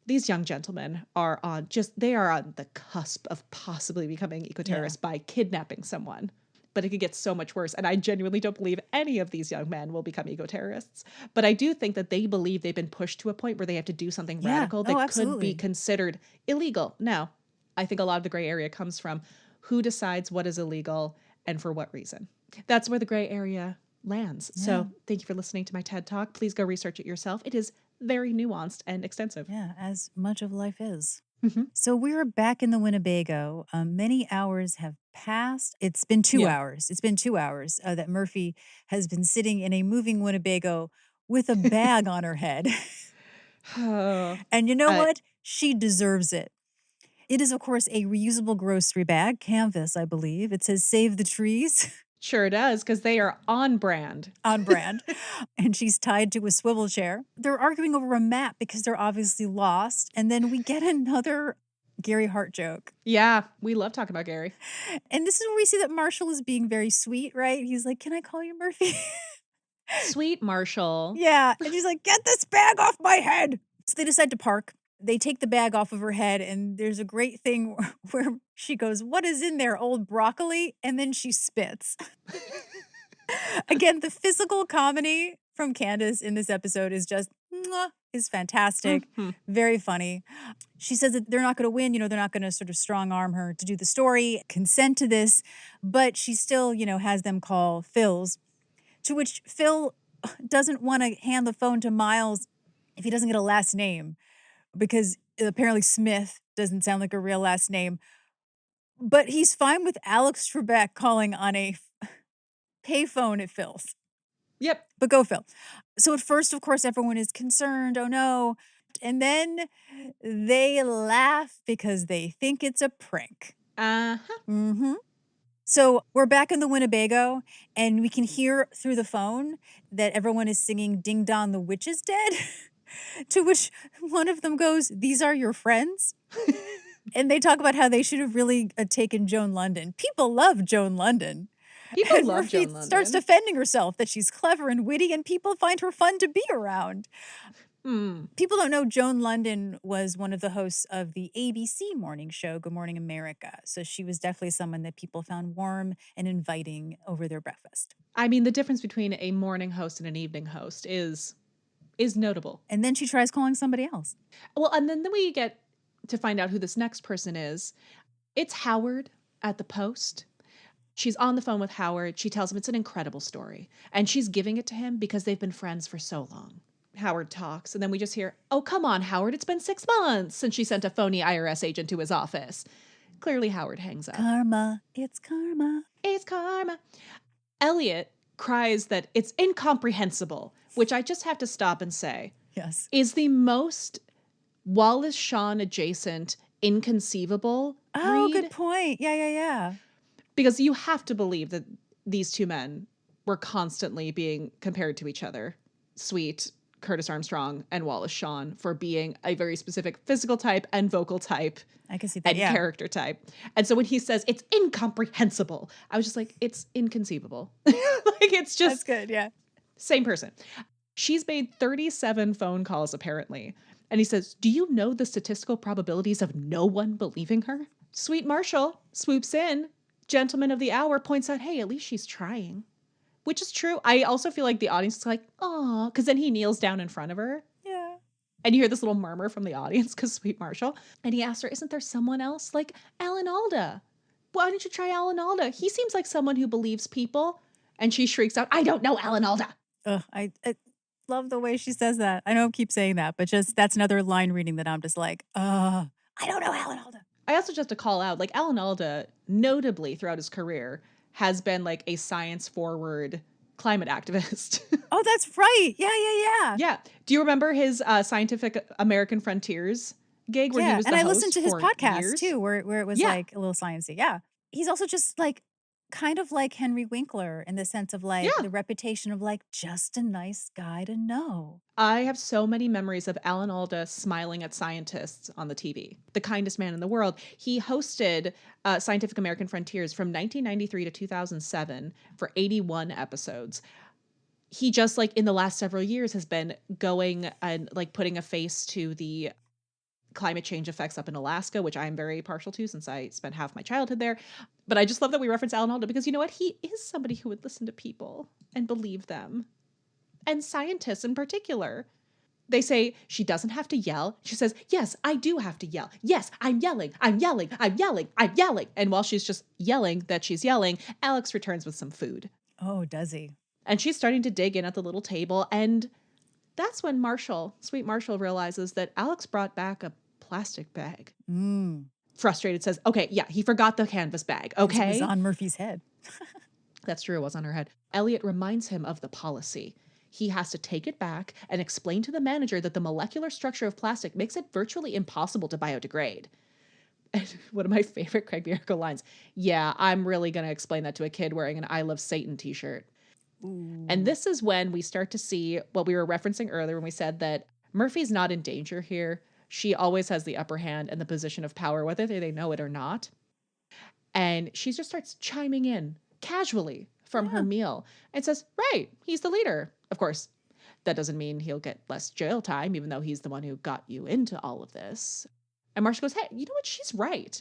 these young gentlemen are on the cusp of possibly becoming eco-terrorists by kidnapping someone. But it could get so much worse. And I genuinely don't believe any of these young men will become eco-terrorists. But I do think that they believe they've been pushed to a point where they have to do something radical that could be considered illegal. Now, I think a lot of the gray area comes from who decides what is illegal and for what reason. That's where the gray area lands. Yeah. So thank you for listening to my TED Talk. Please go research it yourself. It is very nuanced and extensive. Yeah, as much of life is. Mm-hmm. So we're back in the Winnebago. Many hours have passed. It's been 2 hours. It's been 2 hours that Murphy has been sitting in a moving Winnebago with a bag on her head. And you know what? She deserves it. It is, of course, a reusable grocery bag, canvas, I believe. It says "Save the Trees." Sure does, because they are on brand. On brand. And she's tied to a swivel chair. They're arguing over a map because they're obviously lost. And then we get another Gary Hart joke. Yeah, we love talking about Gary. And this is where we see that Marshall is being very sweet, right? He's like, "Can I call you Murphy?" Sweet Marshall. Yeah. And she's like, "Get this bag off my head." So they decide to park. They take the bag off of her head, and there's a great thing where she goes, "What is in there, old broccoli?" And then she spits. Again, the physical comedy from Candace in this episode is just, is fantastic. Mm-hmm. Very funny. She says that they're not going to win. They're not going to sort of strong arm her to do the story, consent to this. But she still, has them call Phil's, to which Phil doesn't want to hand the phone to Miles if he doesn't get a last name. Because apparently Smith doesn't sound like a real last name. But he's fine with Alex Trebek calling on a payphone at Phil's. Yep. But go, Phil. So at first, of course, everyone is concerned. Oh, no. And then they laugh because they think it's a prank. Uh-huh. Mm-hmm. So we're back in the Winnebago, and we can hear through the phone that everyone is singing "Ding Dong, the Witch is Dead." To which one of them goes, "These are your friends?" And they talk about how they should have really taken Joan London. People love Joan London. People And love Murphy Joan London. starts defending herself that she's clever and witty and people find her fun to be around. People don't know Joan London was one of the hosts of the ABC morning show, Good Morning America. So she was definitely someone that people found warm and inviting over their breakfast. I mean, the difference between a morning host and an evening host is notable. And then she tries calling somebody else. Well, and then we get to find out who this next person is. It's Howard at the Post. She's on the phone with Howard. She tells him it's an incredible story. And she's giving it to him because they've been friends for so long. Howard talks, and then we just hear, "Oh, come on, Howard, it's been 6 months since she sent a phony IRS agent to his office." Clearly, Howard hangs up. Karma, it's karma. It's karma. Elliot cries that it's incomprehensible, which I just have to stop and say Yes. is the most Wallace Shawn adjacent, inconceivable Oh, read. good point. Yeah. Because you have to believe that these two men were constantly being compared to each other. Sweet Curtis Armstrong and Wallace Shawn for being a very specific physical type and vocal type I can see that, and yeah. character type. And so when he says it's incomprehensible, I was just like, it's inconceivable. Like, it's just That's good, yeah. same person. She's made 37 phone calls apparently. And he says, "Do you know the statistical probabilities of no one believing her?" Sweet Marshall swoops in, gentleman of the hour, points out, hey, at least she's trying. Which is true. I also feel like the audience is like, "Aw," because then he kneels down in front of her. Yeah. And you hear this little murmur from the audience because Sweet Marshall. And he asks her, "Isn't there someone else? Like Alan Alda. Why don't you try Alan Alda? He seems like someone who believes people." And she shrieks out, "I don't know Alan Alda." Ugh, I love the way she says that. I know I keep saying that, but just that's another line reading that I'm just like, I don't know Alan Alda. I also just have to call out, like, Alan Alda, notably throughout his career, has been like a science-forward climate activist. Oh, that's right. Yeah. Yeah. Do you remember his Scientific American Frontiers gig where he was the and I host listened to his for podcast years? too, where it was Yeah. like a little sciencey. Yeah. He's also just like kind of like Henry Winkler in the sense of like Yeah. the reputation of like just a nice guy to know. I have so many memories of Alan Alda smiling at scientists on the TV. The kindest man in the world. He hosted Scientific American Frontiers from 1993 to 2007 for 81 episodes. He just, like, in the last several years has been going and like putting a face to the climate change effects up in Alaska, which I'm very partial to since I spent half my childhood there. But I just love that we reference Alan Alda because you know what? He is somebody who would listen to people and believe them. And scientists in particular. They say she doesn't have to yell. She says, "Yes, I do have to yell. Yes, I'm yelling. I'm yelling. I'm yelling. I'm yelling." And while she's just yelling that she's yelling, Alex returns with some food. Oh, does he? And she's starting to dig in at the little table. And that's when Sweet Marshall, realizes that Alex brought back a plastic bag. Frustrated says, "Okay, yeah, he forgot the canvas bag. Okay." It was on Murphy's head. That's true, it was on her head. Elliot reminds him of the policy. He has to take it back and explain to the manager that the molecular structure of plastic makes it virtually impossible to biodegrade. And one of my favorite Craig Bierko lines, "Yeah, I'm really going to explain that to a kid wearing an I Love Satan t-shirt." And this is when we start to see what we were referencing earlier when we said that Murphy's not in danger here. She always has the upper hand and the position of power, whether they know it or not. And she just starts chiming in casually from her meal and says, "Right, he's the leader." Of course, that doesn't mean he'll get less jail time, even though he's the one who got you into all of this. And Marcia goes, "Hey, you know what? She's right.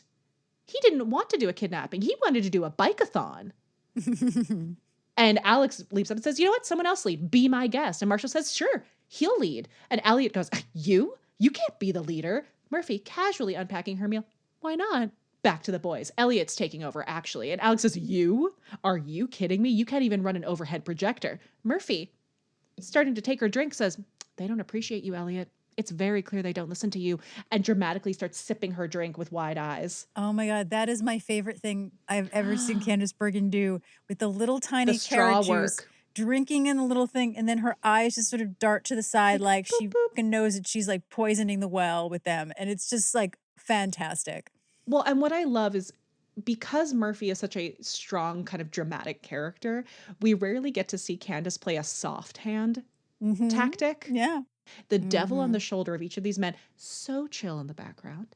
He didn't want to do a kidnapping. He wanted to do a bike-a-thon." And Alex leaps up and says, "You know what? Someone else lead. Be my guest." And Marshall says, "Sure, he'll lead." And Elliot goes, You? You can't be the leader." Murphy casually unpacking her meal. "Why not?" Back to the boys. Elliot's taking over, actually. And Alex says, "You? Are you kidding me? You can't even run an overhead projector." Murphy, starting to take her drink, says, "They don't appreciate you, Elliot. It's very clear they don't listen to you," and dramatically starts sipping her drink with wide eyes. Oh my God, that is my favorite thing I've ever seen Candace Bergen do with the little tiny The straw carrot juice, work. drinking in the little thing, and then her eyes just sort of dart to the side like she fucking knows that she's like poisoning the well with them. And it's just like fantastic. Well, and what I love is because Murphy is such a strong kind of dramatic character, we rarely get to see Candace play a soft hand tactic. Yeah. The devil on the shoulder of each of these men, so chill in the background,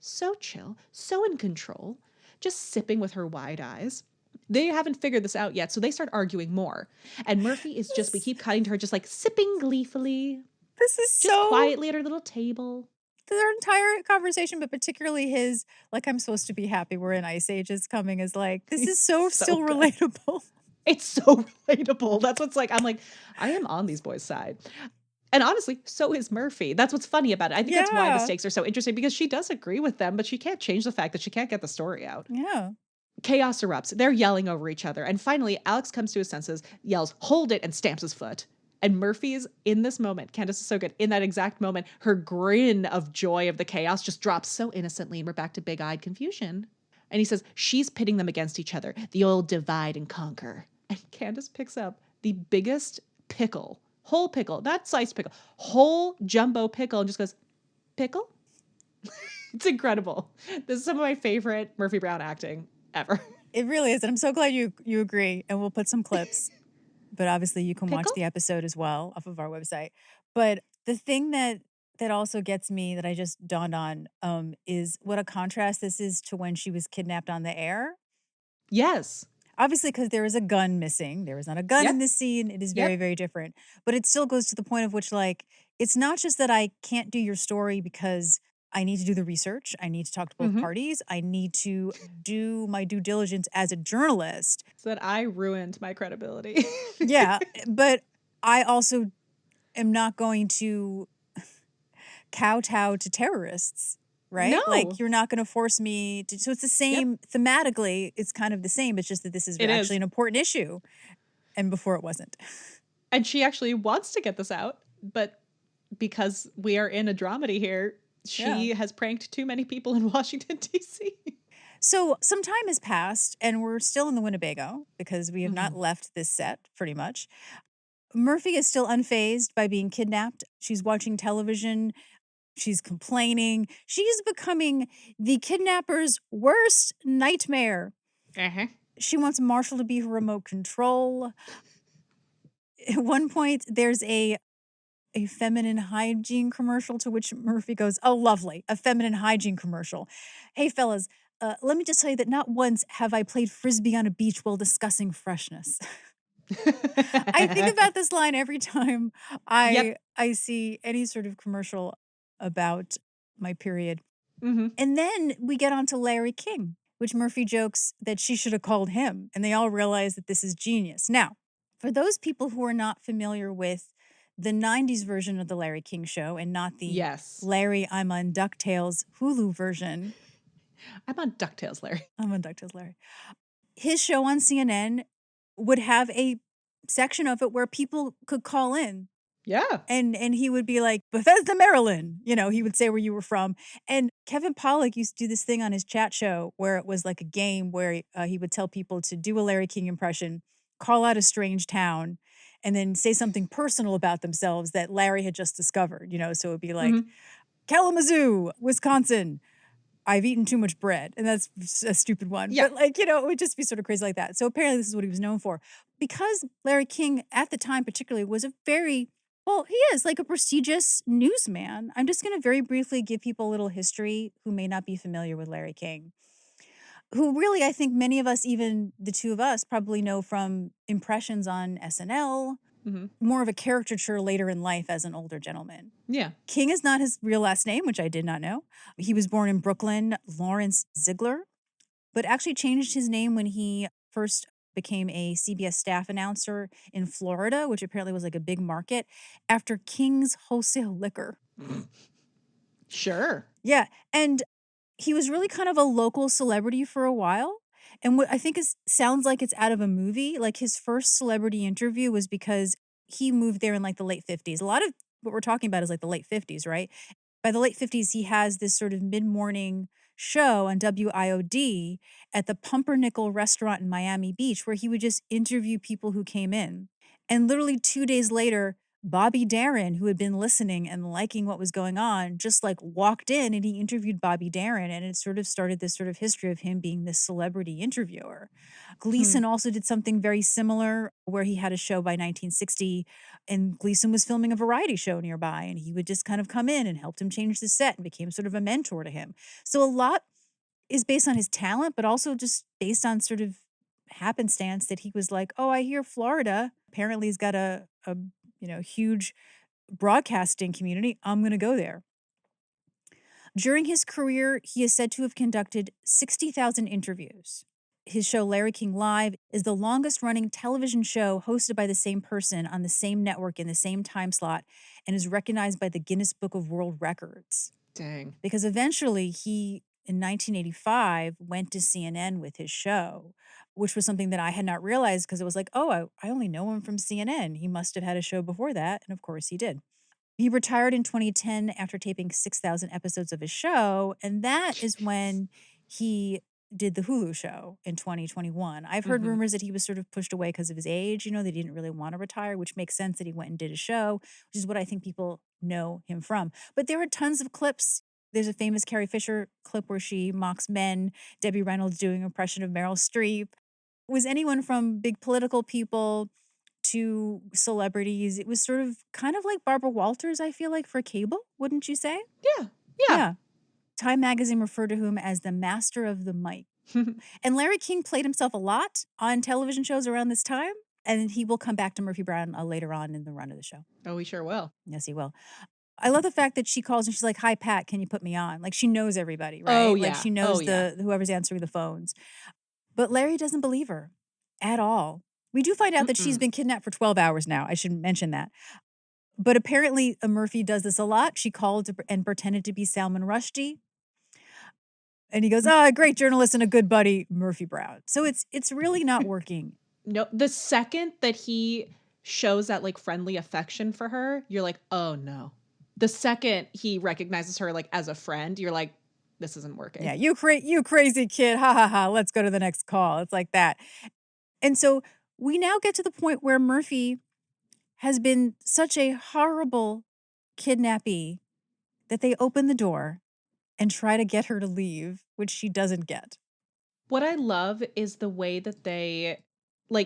so chill, so in control, just sipping with her wide eyes. They haven't figured this out yet, so they start arguing more. And Murphy is just, we keep cutting to her just like sipping gleefully, This is just so quietly at her little table. their entire conversation, but particularly his, like, I'm supposed to be happy we're in Ice Age is coming, is like, this is so So still good. relatable. It's so relatable. That's what's like, I'm like, I am on these boys' side. And honestly, so is Murphy. That's what's funny about it. I think that's why the Yeah. stakes are so interesting, because she does agree with them, but she can't change the fact that she can't get the story out. Yeah. Chaos erupts. They're yelling over each other. And finally, Alex comes to his senses, yells, "Hold it," and stamps his foot. And Murphy's in this moment, Candace is so good, in that exact moment, her grin of joy of the chaos just drops so innocently, and we're back to big-eyed confusion. And he says, she's pitting them against each other, the old divide and conquer. And Candace picks up the biggest pickle, whole pickle, not sliced pickle, whole jumbo pickle, and just goes, "Pickle?" It's incredible. This is some of my favorite Murphy Brown acting ever. It really is. And I'm so glad you agree. And we'll put some clips. But obviously you can watch Pickle? the episode as well off of our website. But the thing that also gets me, that I just dawned on, is what a contrast this is to when she was kidnapped on the air. Yes. Obviously, because there is a gun missing. There is not a gun in Yep. this scene. It is very, Yep. very different. But it still goes to the point of which, like, it's not just that I can't do your story because I need to do the research. I need to talk to both Mhm. parties. I need to do my due diligence as a journalist. So that I ruined my credibility. Yeah. But I also am not going to kowtow to terrorists, right? No. Like, you're not going to force me to. So it's the same thematically. It's kind of the same. It's just that this is It actually is. an important issue. And before it wasn't. And she actually wants to get this out, but because we are in a dramedy here, she has pranked too many people in Washington, D.C. So some time has passed and we're still in the Winnebago because we have not left this set pretty much. Murphy is still unfazed by being kidnapped. She's watching television. She's complaining. She is becoming the kidnapper's worst nightmare. Uh-huh. She wants Marshall to be her remote control. At one point, there's a feminine hygiene commercial to which Murphy goes, "Oh, lovely, a feminine hygiene commercial. Hey, fellas, let me just tell you that not once have I played Frisbee on a beach while discussing freshness." I think about this line every time I see any sort of commercial about my period. Mhm. And then we get on to Larry King, which Murphy jokes that she should have called him, and they all realize that this is genius. Now, for those people who are not familiar with the 90s version of the Larry King show and not the Yes. Larry I'm on DuckTales Hulu version. I'm on DuckTales, Larry. I'm on DuckTales Larry. His show on CNN would have a section of it where people could call in. Yeah. And he would be like, "Bethesda, Maryland." You know, he would say where you were from. And Kevin Pollak used to do this thing on his chat show where it was like a game where he would tell people to do a Larry King impression, call out a strange town, and then say something personal about themselves that Larry had just discovered. You know, so it would be like, Kalamazoo, Wisconsin. I've eaten too much bread. And that's a stupid one. Yeah. But like, you know, it would just be sort of crazy like that. So apparently this is what he was known for. Because Larry King at the time particularly was a very, well, he is like a prestigious newsman. I'm just going to very briefly give people a little history who may not be familiar with Larry King. Who really, I think many of us, even the two of us, probably know from impressions on SNL, more of a caricature later in life as an older gentleman. Yeah. King is not his real last name, which I did not know. He was born in Brooklyn, Lawrence Ziegler, but actually changed his name when he first became a CBS staff announcer in Florida, which apparently was like a big market, after King's Wholesale Liquor. Sure. Yeah. And he was really kind of a local celebrity for a while. And what I think sounds like it's out of a movie. Like his first celebrity interview was because he moved there in like the late 50s. A lot of what we're talking about is like the late 50s, right? By the late 50s, he has this sort of mid-morning show on WIOD at the Pumpernickel restaurant in Miami Beach where he would just interview people who came in. And literally 2 days later, Bobby Darin, who had been listening and liking what was going on, just like walked in and he interviewed Bobby Darin. And it sort of started this sort of history of him being this celebrity interviewer. Gleason also did something very similar where he had a show by 1960 and Gleason was filming a variety show nearby and he would just kind of come in and helped him change the set and became sort of a mentor to him. So a lot is based on his talent, but also just based on sort of happenstance that he was like, oh, I hear Florida apparently has got a huge broadcasting community. I'm going to go there. During his career, he is said to have conducted 60,000 interviews. His show Larry King Live is the longest running television show hosted by the same person on the same network in the same time slot and is recognized by the Guinness Book of World Records. Dang. Because eventually he, in 1985, went to CNN with his show, which was something that I had not realized because it was like, oh, I only know him from CNN. He must have had a show before that. And of course he did. He retired in 2010 after taping 6,000 episodes of his show. And that is when he did the Hulu show in 2021. I've heard rumors that he was sort of pushed away because of his age, that he didn't really want to retire, which makes sense that he went and did a show, which is what I think people know him from. But there are tons of clips. There's a famous Carrie Fisher clip where she mocks men, Debbie Reynolds doing an impression of Meryl Streep. It was anyone from big political people to celebrities. It was sort of kind of like Barbara Walters, I feel like, for cable, wouldn't you say? Yeah. Time magazine referred to him as the master of the mic. And Larry King played himself a lot on television shows around this time. And he will come back to Murphy Brown later on in the run of the show. Oh, we sure will. Yes, he will. I love the fact that she calls and she's like, hi, Pat, can you put me on? Like she knows everybody, right? Oh, Like yeah. she knows Oh, yeah. whoever's answering the phones. But Larry doesn't believe her at all. We do find out that she's been kidnapped for 12 hours now. I should mention that. But apparently Murphy does this a lot. She called and pretended to be Salman Rushdie. And he goes, oh, a great journalist and a good buddy, Murphy Brown. So it's really not working. No, the second that he shows that like friendly affection for her, you're like, oh no. The second he recognizes her like as a friend, you're like, this isn't working. Yeah, you crazy kid. Ha ha ha. Let's go to the next call. It's like that. And so we now get to the point where Murphy has been such a horrible kidnappee that they open the door and try to get her to leave, which she doesn't get. What I love is the way that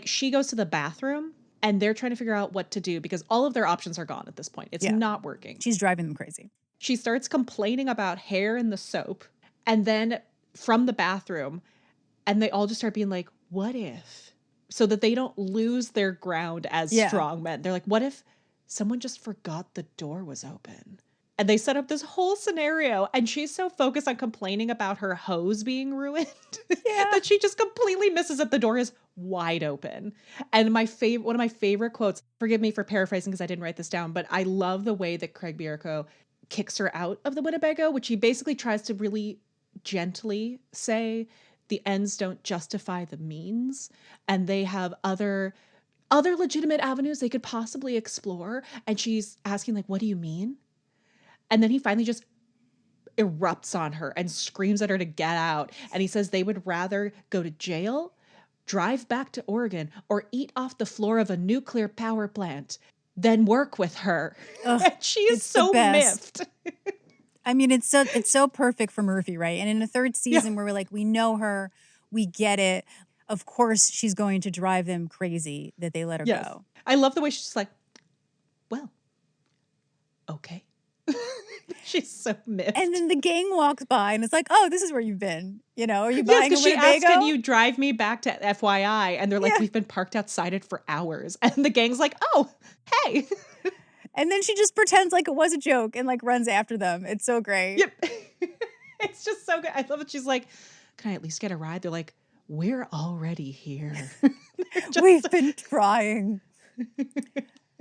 she goes to the bathroom and they're trying to figure out what to do because all of their options are gone at this point. It's not working. She's driving them crazy. She starts complaining about hair in the soap and then from the bathroom and they all just start being like, what if? So that they don't lose their ground as strong men. They're like, what if someone just forgot the door was open? And they set up this whole scenario and she's so focused on complaining about her hose being ruined that she just completely misses that the door is wide open. And one of my favorite quotes, forgive me for paraphrasing because I didn't write this down, but I love the way that Craig Bierko kicks her out of the Winnebago, which he basically tries to really gently say the ends don't justify the means and they have other legitimate avenues they could possibly explore. And she's asking like, what do you mean? And then he finally just erupts on her and screams at her to get out. And he says they would rather go to jail, drive back to Oregon, or eat off the floor of a nuclear power plant than work with her. Ugh, and she is so miffed. I mean, it's so perfect for Murphy, right? And in the third season where we're like, we know her, we get it. Of course, she's going to drive them crazy that they let her go. I love the way she's just like, well, okay. She's so miffed. And then the gang walks by and it's like, oh, this is where you've been. Are you buying a because she Winnebago? asked, can you drive me back to FYI? And they're like, we've been parked outside it for hours. And the gang's like, oh, hey. And then she just pretends like it was a joke and like runs after them. It's so great. Yep. It's just so good. I love it. She's like, can I at least get a ride? They're like, we're already here. We've been trying.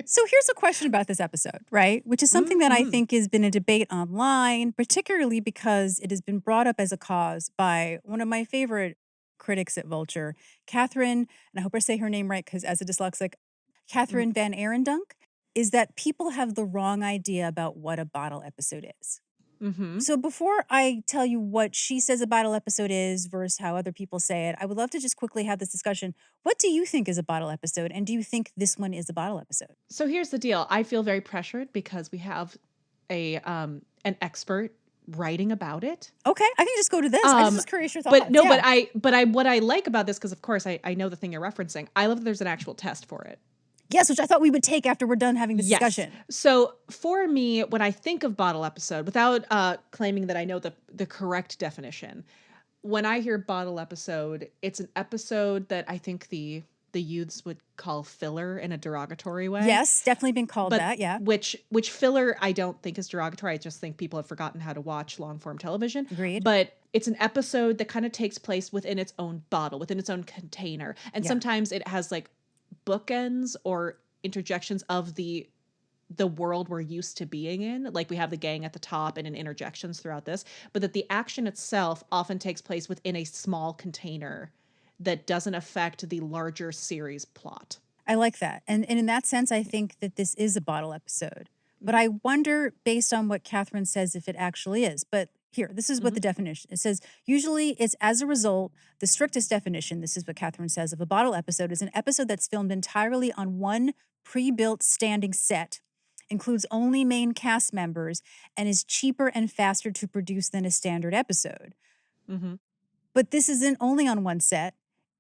So here's a question about this episode, right? Which is something that I think has been a debate online, particularly because it has been brought up as a cause by one of my favorite critics at Vulture, Catherine, and I hope I say her name right because as a dyslexic, Catherine Van Arendunk, is that people have the wrong idea about what a bottle episode is. So before I tell you what she says a bottle episode is versus how other people say it, I would love to just quickly have this discussion. What do you think is a bottle episode? And do you think this one is a bottle episode? So here's the deal. I feel very pressured because we have an expert writing about it. Okay, I can just go to this. I was just curious your thoughts. But no, Yeah. but I what I like about this, because of course I know the thing you're referencing. I love that there's an actual test for it. Yes, which I thought we would take after we're done having this discussion. So for me, when I think of bottle episode, without claiming that I know the correct definition, when I hear bottle episode, it's an episode that I think the youths would call filler in a derogatory way. Yes, definitely been called that, yeah. Which filler I don't think is derogatory. I just think people have forgotten how to watch long form television. Agreed. But it's an episode that kind of takes place within its own bottle, within its own container. And sometimes it has like bookends or interjections of the world we're used to being in. Like we have the gang at the top and in interjections throughout this, but that the action itself often takes place within a small container that doesn't affect the larger series plot. I like that. And in that sense, I think that this is a bottle episode. But I wonder, based on what Catherine says, if it actually is. But here, this is what the definition. It says, usually it's as a result, the strictest definition, this is what Catherine says, of a bottle episode is an episode that's filmed entirely on one pre-built standing set, includes only main cast members, and is cheaper and faster to produce than a standard episode. But this isn't only on one set.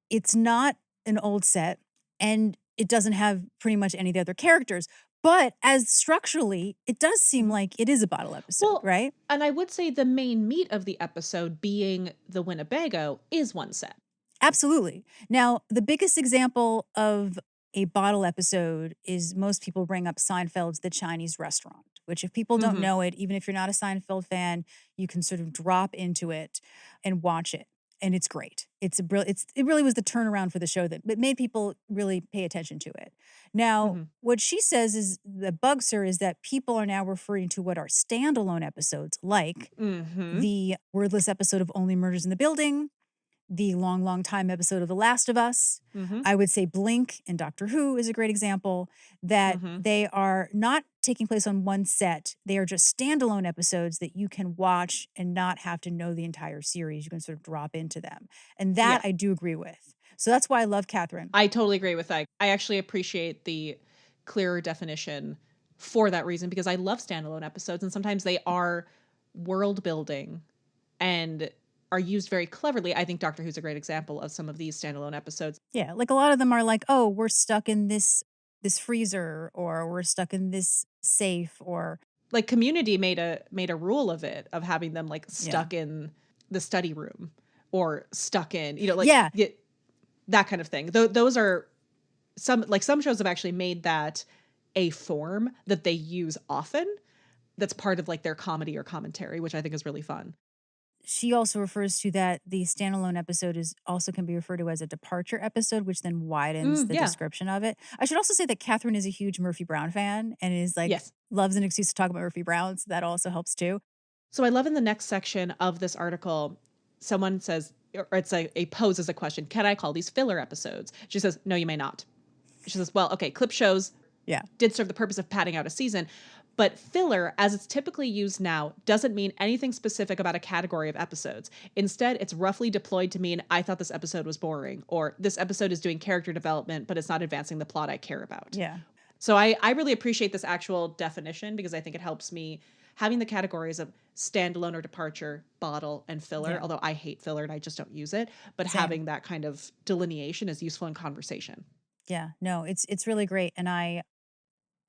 It's not an old set, and it doesn't have pretty much any of the other characters. But as structurally, it does seem like it is a bottle episode, right? And I would say the main meat of the episode being the Winnebago is one set. Absolutely. Now, the biggest example of a bottle episode is most people bring up Seinfeld's The Chinese Restaurant, which if people don't know it, even if you're not a Seinfeld fan, you can sort of drop into it and watch it. And it's great. It really was the turnaround for the show that made people really pay attention to it. Now, what she says is that bugs her is that people are now referring to what are standalone episodes, like the wordless episode of Only Murders in the Building, the long, long time episode of The Last of Us. I would say Blink and Doctor Who is a great example, that they are not taking place on one set. They are just standalone episodes that you can watch and not have to know the entire series. You can sort of drop into them. And that I do agree with. So that's why I love Catherine. I totally agree with that. I actually appreciate the clearer definition for that reason, because I love standalone episodes, and sometimes they are world building and are used very cleverly. I think Doctor Who's a great example of some of these standalone episodes. Yeah, like a lot of them are like, oh, we're stuck in this freezer, or we're stuck in this safe, or like Community made a rule of it, of having them like stuck in the study room or stuck in, that kind of thing. Those are some shows have actually made that a form that they use often. That's part of like their comedy or commentary, which I think is really fun. She also refers to that the standalone episode also can be referred to as a departure episode, which then widens the description of it. I should also say that Catherine is a huge Murphy Brown fan and is like loves an excuse to talk about Murphy Brown, so that also helps too. So I love in the next section of this article, someone says, or it's a poses a question, can I call these filler episodes? She says, no, you may not. She says, well, okay, clip shows did serve the purpose of padding out a season. But filler, as it's typically used now, doesn't mean anything specific about a category of episodes. Instead, it's roughly deployed to mean, I thought this episode was boring, or this episode is doing character development, but it's not advancing the plot I care about. Yeah. So I really appreciate this actual definition, because I think it helps me having the categories of standalone or departure, bottle, and filler, although I hate filler and I just don't use it, but having that kind of delineation is useful in conversation. Yeah, no, it's really great. And I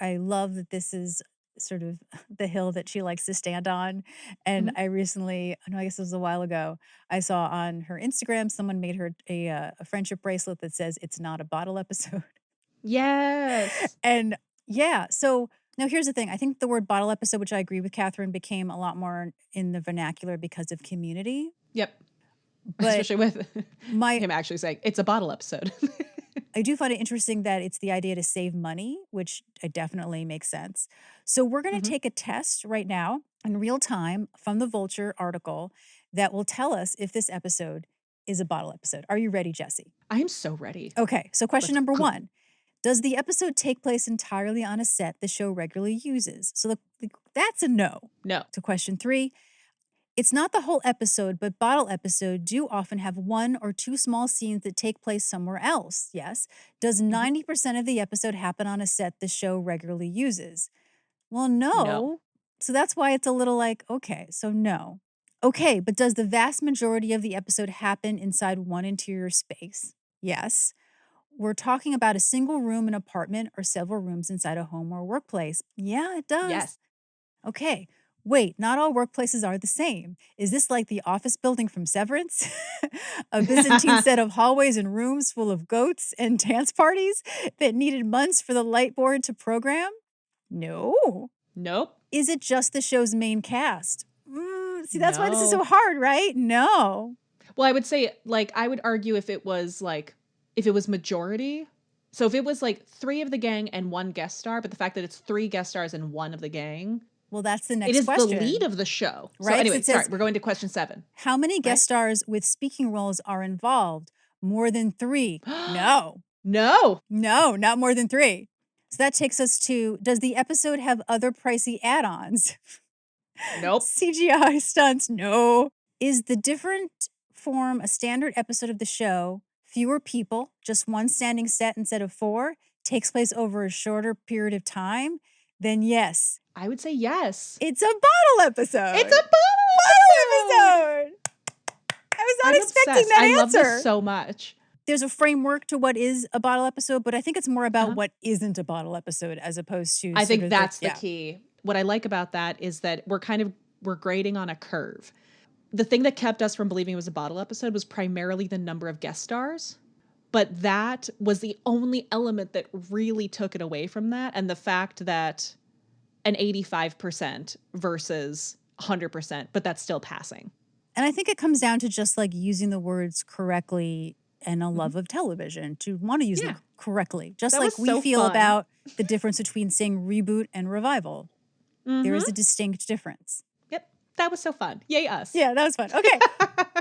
love that this is sort of the hill that she likes to stand on. And I recently, I guess it was a while ago, I saw on her Instagram, someone made her a friendship bracelet that says, it's not a bottle episode. Yes. And so now here's the thing. I think the word bottle episode, which I agree with Catherine, became a lot more in the vernacular because of Community. Yep. But especially with him actually saying it's a bottle episode. I do find it interesting that it's the idea to save money, which definitely makes sense. So we're going to take a test right now in real time from the Vulture article that will tell us if this episode is a bottle episode. Are you ready, Jesi? I am so ready. Okay, so question number 1. Does the episode take place entirely on a set the show regularly uses? So that's a no. No. To question 3, it's not the whole episode, but bottle episode do often have 1 or 2 small scenes that take place somewhere else. Yes. Does 90% of the episode happen on a set the show regularly uses? Well, no. So that's why it's a little like, okay, so no. Okay, but does the vast majority of the episode happen inside one interior space? Yes. We're talking about a single room, an apartment, or several rooms inside a home or workplace. Yeah, it does. Yes. Okay. Wait, not all workplaces are the same. Is this like the office building from Severance? A Byzantine set of hallways and rooms full of goats and dance parties that needed months for the light board to program? No. Nope. Is it just the show's main cast? See, that's why this is so hard, right? No. Well, I would say, like, I would argue if it was majority. So if it was like 3 of the gang and 1 guest star, but the fact that it's 3 guest stars and 1 of the gang. Well, that's the next question. It is the lead of the show. Right. So anyway, So it says, we're going to question 7. How many guest stars with speaking roles are involved? More than 3. No. No. No, not more than 3. So that takes us to, does the episode have other pricey add-ons? Nope. CGI stunts? No. Is the different form a standard episode of the show? Fewer people, just 1 standing set instead of 4, takes place over a shorter period of time? Then yes. I would say yes. It's a bottle episode. It's a bottle episode. I was not expecting that answer. I love this so much. There's a framework to what is a bottle episode, but I think it's more about what isn't a bottle episode as opposed to. I think that's the key. What I like about that is that we're grading on a curve. The thing that kept us from believing it was a bottle episode was primarily the number of guest stars. But that was the only element that really took it away from that. And the fact that an 85% versus 100%, but that's still passing. And I think it comes down to just like using the words correctly and a love of television to want to use them correctly. Just that like we so feel fun. About the difference between saying reboot and revival. There is a distinct difference. Yep. That was so fun. Yay us. Yeah, that was fun. Okay.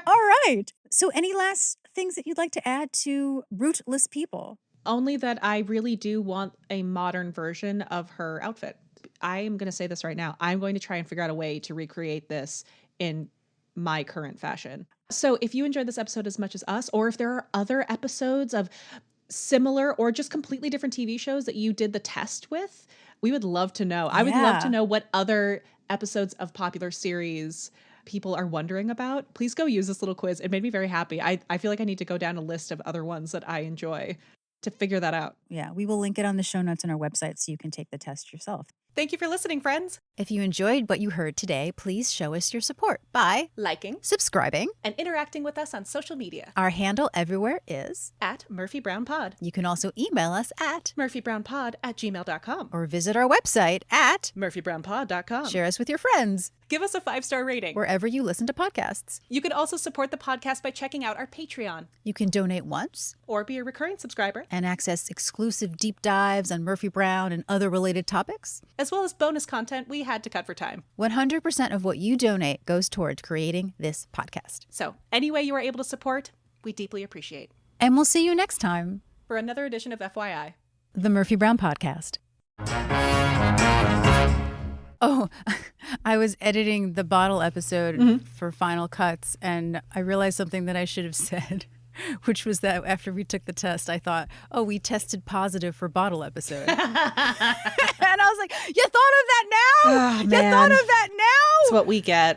All right. So any last things that you'd like to add to Rootless People? Only that I really do want a modern version of her outfit. I am going to say this right now. I'm going to try and figure out a way to recreate this in my current fashion. So if you enjoyed this episode as much as us, or if there are other episodes of similar or just completely different TV shows that you did the test with, we would love to know. I would love to know what other episodes of popular series people are wondering about. Please go use this little quiz. It made me very happy. I feel like I need to go down a list of other ones that I enjoy to figure that out. Yeah, we will link it on the show notes on our website so you can take the test yourself. Thank you for listening, friends. If you enjoyed what you heard today, please show us your support by Liking subscribing and interacting with us on social media Our handle everywhere is. at Murphy Brown Pod. You can also email us at murphybrownpod@gmail.com. or visit our website at murphybrownpod.com. share us with your friends Give us a 5-star rating. wherever you listen to podcasts. You can also support the podcast by checking out our Patreon You can donate once or be a recurring subscriber, and access exclusive deep dives on Murphy Brown and other related topics. as well as bonus content we had to cut for time. 100% of what you donate goes towards creating this podcast. So, any way you are able to support, we deeply appreciate. And we'll see you next time. For another edition of FYI. The Murphy Brown Podcast. Oh, I was editing the bottle episode for Final Cuts, and I realized something that I should have said, which was that after we took the test, I thought, oh, we tested positive for bottle episode. And I was like, you thought of that now? Oh, you man. thought of that now? That's what we get.